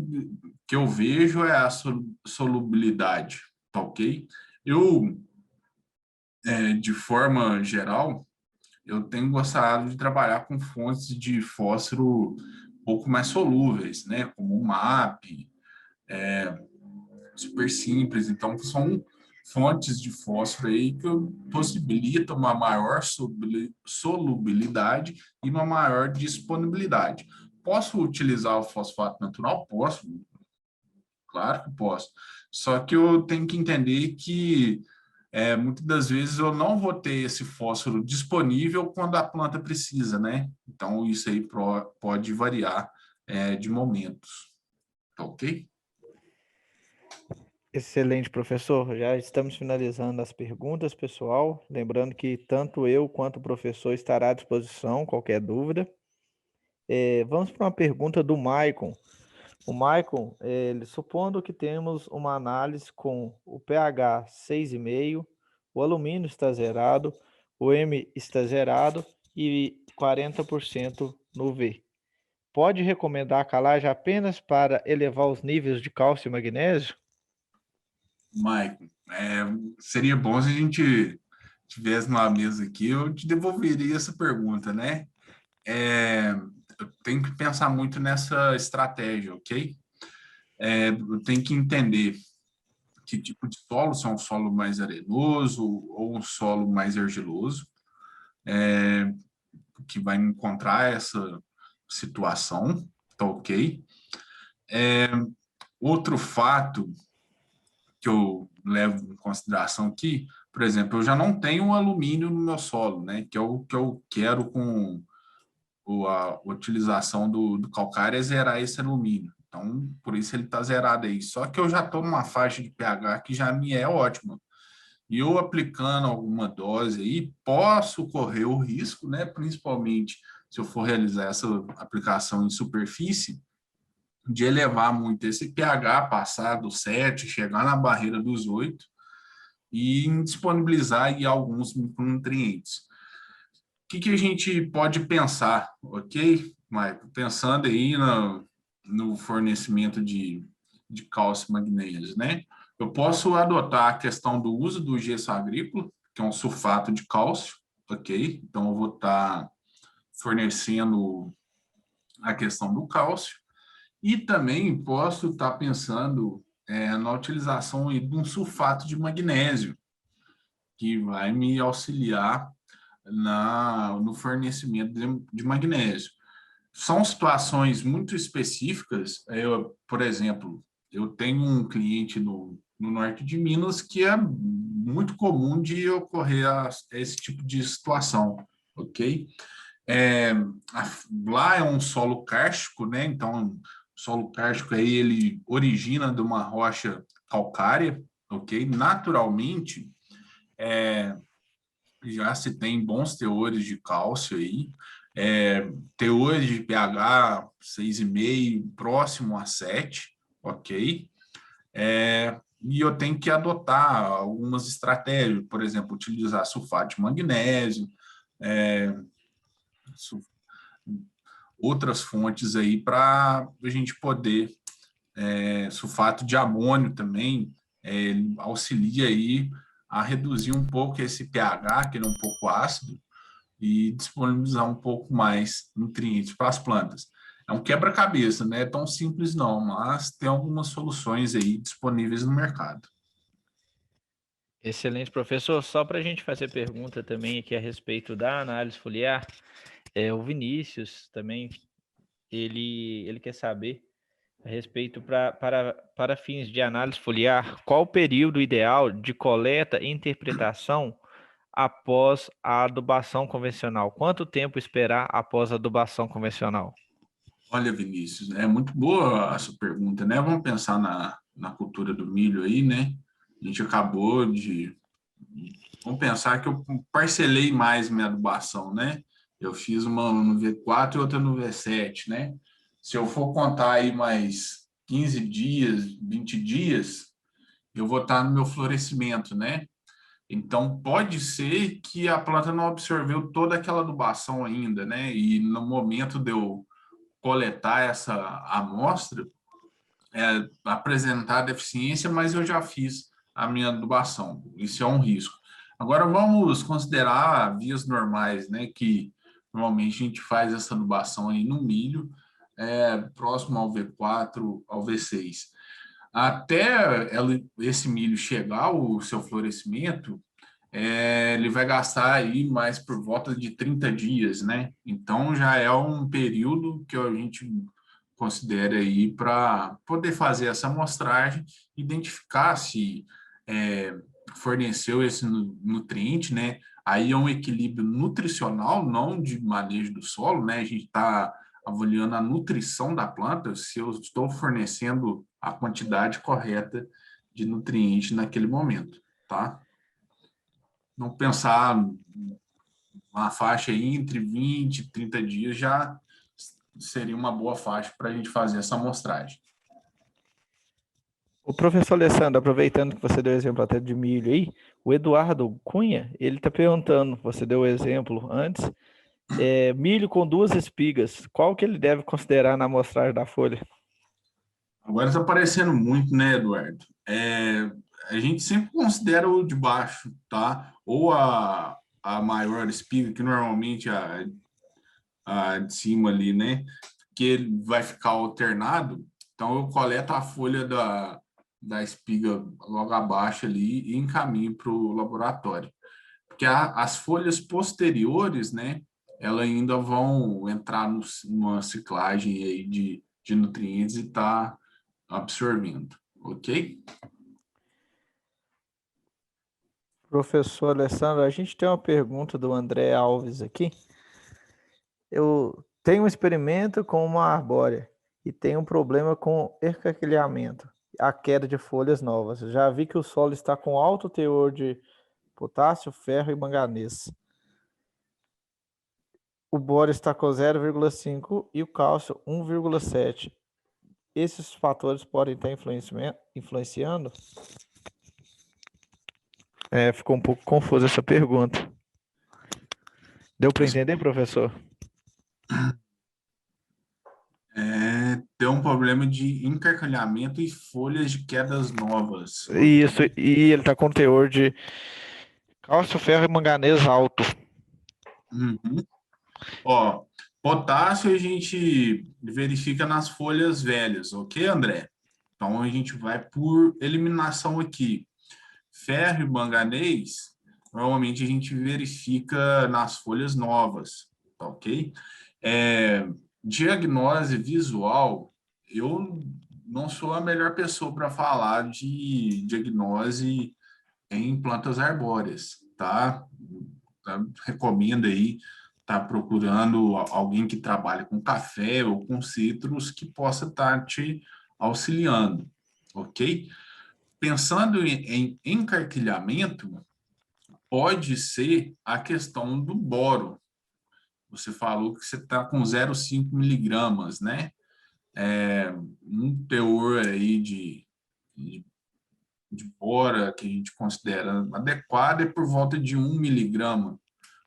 Speaker 3: que eu vejo é a solubilidade, tá ok? De forma geral, eu tenho gostado de trabalhar com fontes de fósforo um pouco mais solúveis, né? Como o MAP, super simples. Então, são fontes de fósforo aí que possibilitam uma maior solubilidade e uma maior disponibilidade. Posso utilizar o fosfato natural? Posso, claro que posso. Só que eu tenho que entender que muitas das vezes eu não vou ter esse fósforo disponível quando a planta precisa, né? Então, isso aí pode variar de momentos. Tá ok?
Speaker 2: Excelente, professor. Já estamos finalizando as perguntas, pessoal. Lembrando que tanto eu quanto o professor estará à disposição, qualquer dúvida. Vamos para uma pergunta do Maicon. O Maicon, supondo que temos uma análise com o pH 6,5, o alumínio está zerado, o M está zerado e 40% no V. Pode recomendar a calagem apenas para elevar os níveis de cálcio e magnésio?
Speaker 3: Maicon, seria bom se a gente tivesse numa mesa aqui, eu te devolveria essa pergunta, né? Eu tenho que pensar muito nessa estratégia, ok? Eu tenho que entender que tipo de solo, se é um solo mais arenoso ou um solo mais argiloso, que vai encontrar essa situação, tá ok? Outro fato que eu levo em consideração aqui, por exemplo, eu já não tenho alumínio no meu solo, né? Que é o que eu quero com a utilização do calcário é zerar esse alumínio. Então, por isso ele está zerado aí. Só que eu já estou numa faixa de pH que já me é ótima. E eu aplicando alguma dose aí, posso correr o risco, né? Principalmente se eu for realizar essa aplicação em superfície, de elevar muito esse pH, passar do 7, chegar na barreira dos 8 e disponibilizar aí alguns micronutrientes. O que a gente pode pensar, ok, Maicon? Pensando aí no fornecimento de cálcio e magnésio, né? Eu posso adotar a questão do uso do gesso agrícola, que é um sulfato de cálcio, ok? Então, eu vou estar fornecendo a questão do cálcio. E também posso estar pensando na utilização aí de um sulfato de magnésio, que vai me auxiliar no fornecimento de magnésio. São situações muito específicas. Por exemplo, eu tenho um cliente no norte de Minas que é muito comum de ocorrer esse tipo de situação, ok? É, Lá é um solo kárstico, né? Então, o solo kárstico aí, ele origina de uma rocha calcária, ok? Naturalmente, já se tem bons teores de cálcio aí, teores de pH 6,5, próximo a 7, ok? E eu tenho que adotar algumas estratégias, por exemplo, utilizar sulfato de magnésio, é, su- outras fontes aí para a gente poder, sulfato de amônio também, ele auxilia aí a reduzir um pouco esse pH, que ele é um pouco ácido, e disponibilizar um pouco mais nutrientes para as plantas. É um quebra-cabeça, não é tão simples não, mas tem algumas soluções aí disponíveis no mercado.
Speaker 4: Excelente, professor. Só para a gente fazer pergunta também aqui a respeito da análise foliar, o Vinícius também, ele quer saber a respeito para fins de análise foliar, qual o período ideal de coleta e interpretação após a adubação convencional? Quanto tempo esperar após a adubação convencional?
Speaker 3: Olha, Vinícius, é muito boa a sua pergunta, né? Vamos pensar na cultura do milho aí, né? A gente acabou de... Vamos pensar que eu parcelei mais minha adubação, né? Eu fiz uma no V4 e outra no V7, né? Se eu for contar aí mais 15 dias, 20 dias, eu vou estar no meu florescimento, né? Então, pode ser que a planta não absorveu toda aquela adubação ainda, né? E no momento de eu coletar essa amostra, apresentar deficiência, mas eu já fiz a minha adubação. Isso é um risco. Agora, vamos considerar vias normais, né? Que normalmente a gente faz essa adubação aí no milho, próximo ao V4, ao V6. Até esse milho chegar ao seu florescimento, ele vai gastar aí mais por volta de 30 dias, né? Então já é um período que a gente considera aí para poder fazer essa amostragem, identificar se forneceu esse nutriente, né? Aí é um equilíbrio nutricional, não de manejo do solo, né? A gente está avaliando a nutrição da planta, se eu estou fornecendo a quantidade correta de nutriente naquele momento, tá? Não pensar uma faixa aí entre 20 e 30 dias já seria uma boa faixa para a gente fazer essa amostragem.
Speaker 4: O professor Alessandro, aproveitando que você deu exemplo até de milho aí, o Eduardo Cunha, ele está perguntando, você deu o exemplo antes, milho com 2 espigas, qual que ele deve considerar na amostragem da folha?
Speaker 3: Agora está aparecendo muito, né, Eduardo? A gente sempre considera o de baixo, tá? Ou a maior espiga, que normalmente é a de cima ali, né? Que ele vai ficar alternado. Então, eu coleto a folha da espiga logo abaixo ali e encaminho para o laboratório. Porque as folhas posteriores, né? Elas ainda vão entrar numa ciclagem aí de nutrientes e tá absorvendo, ok?
Speaker 4: Professor Alessandro, a gente tem uma pergunta do André Alves aqui. Eu tenho um experimento com uma arbórea e tenho um problema com escarquilhamento, a queda de folhas novas. Já vi que o solo está com alto teor de potássio, ferro e manganês. O boro está com 0,5 e o cálcio 1,7. Esses fatores podem estar influenciando? Ficou um pouco confusa essa pergunta. Deu para entender, professor?
Speaker 3: Tem um problema de encarquilhamento e folhas de quedas novas.
Speaker 4: Isso, e ele está com teor de cálcio, ferro e manganês alto.
Speaker 3: Uhum. Ó, potássio a gente verifica nas folhas velhas, ok, André? Então, a gente vai por eliminação aqui. Ferro e manganês, normalmente a gente verifica nas folhas novas, tá ok? Diagnose visual, eu não sou a melhor pessoa para falar de diagnose em plantas arbóreas, tá? Recomendo aí estar procurando alguém que trabalhe com café ou com citros que possa estar te auxiliando, ok? Pensando em encarquilhamento, pode ser a questão do boro. Você falou que você está com 0,5 miligramas, né? Um teor aí de bora que a gente considera adequado é por volta de 1 miligrama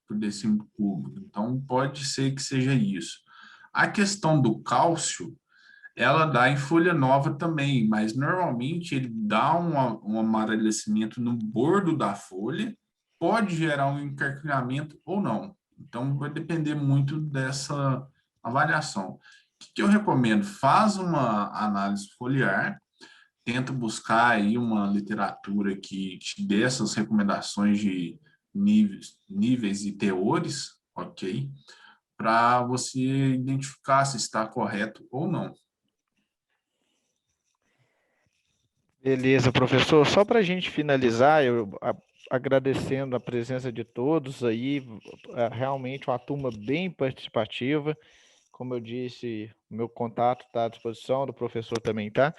Speaker 3: por decímetro cúbico. Então, pode ser que seja isso. A questão do cálcio, ela dá em folha nova também, mas normalmente ele dá um amarelecimento no bordo da folha, pode gerar um encarquilhamento ou não. Então, vai depender muito dessa avaliação. O que eu recomendo? Faz uma análise foliar, tenta buscar aí uma literatura que te dê essas recomendações de níveis e teores, ok? Para você identificar se está correto ou não.
Speaker 4: Beleza, professor. Só para a gente finalizar, agradecendo a presença de todos aí, realmente uma turma bem participativa. Como eu disse, o meu contato está à disposição, do professor também tá.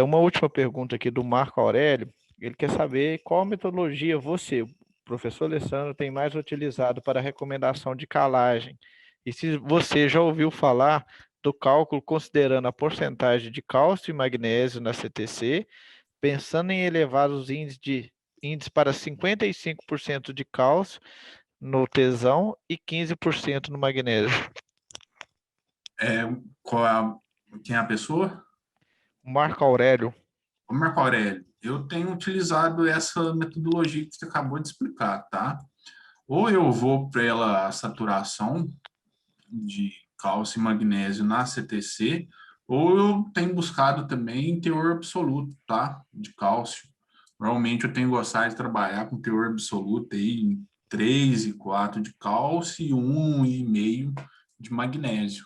Speaker 4: Uma última pergunta aqui do Marco Aurélio. Ele quer saber qual metodologia você, professor Alessandro, tem mais utilizado para a recomendação de calagem. E se você já ouviu falar do cálculo considerando a porcentagem de cálcio e magnésio na CTC, pensando em elevar os índices para 55% de cálcio no tesão e 15% no magnésio.
Speaker 3: Quem é a pessoa?
Speaker 4: Marco Aurélio.
Speaker 3: Marco Aurélio, eu tenho utilizado essa metodologia que você acabou de explicar, tá? Ou eu vou pela saturação de cálcio e magnésio na CTC, ou eu tenho buscado também teor absoluto, tá? De cálcio. Normalmente eu tenho gostado de trabalhar com teor absoluto aí em 3 e 4 de cálcio e 1,5 de magnésio.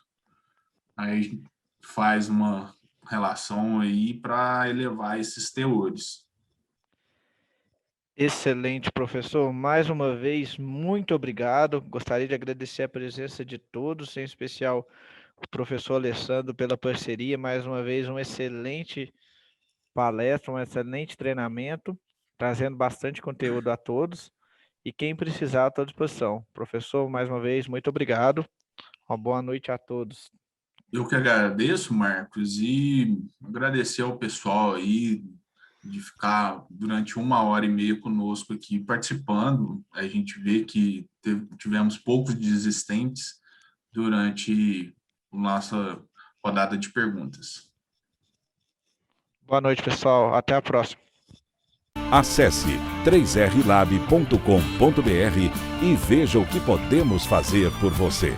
Speaker 3: Aí faz uma relação aí para elevar esses teores.
Speaker 4: Excelente, professor. Mais uma vez, muito obrigado. Gostaria de agradecer a presença de todos, em especial o professor Alessandro pela parceria. Mais uma vez, um excelente palestra, um excelente treinamento, trazendo bastante conteúdo a todos. E quem precisar, estou à disposição. Professor, mais uma vez, muito obrigado. Uma boa noite a todos.
Speaker 3: Eu que agradeço, Marcos, e agradecer ao pessoal aí de ficar durante 1h30 conosco aqui participando. A gente vê que tivemos poucos desistentes durante a nossa rodada de perguntas.
Speaker 4: Boa noite, pessoal. Até a próxima.
Speaker 1: Acesse 3rlab.com.br e veja o que podemos fazer por você.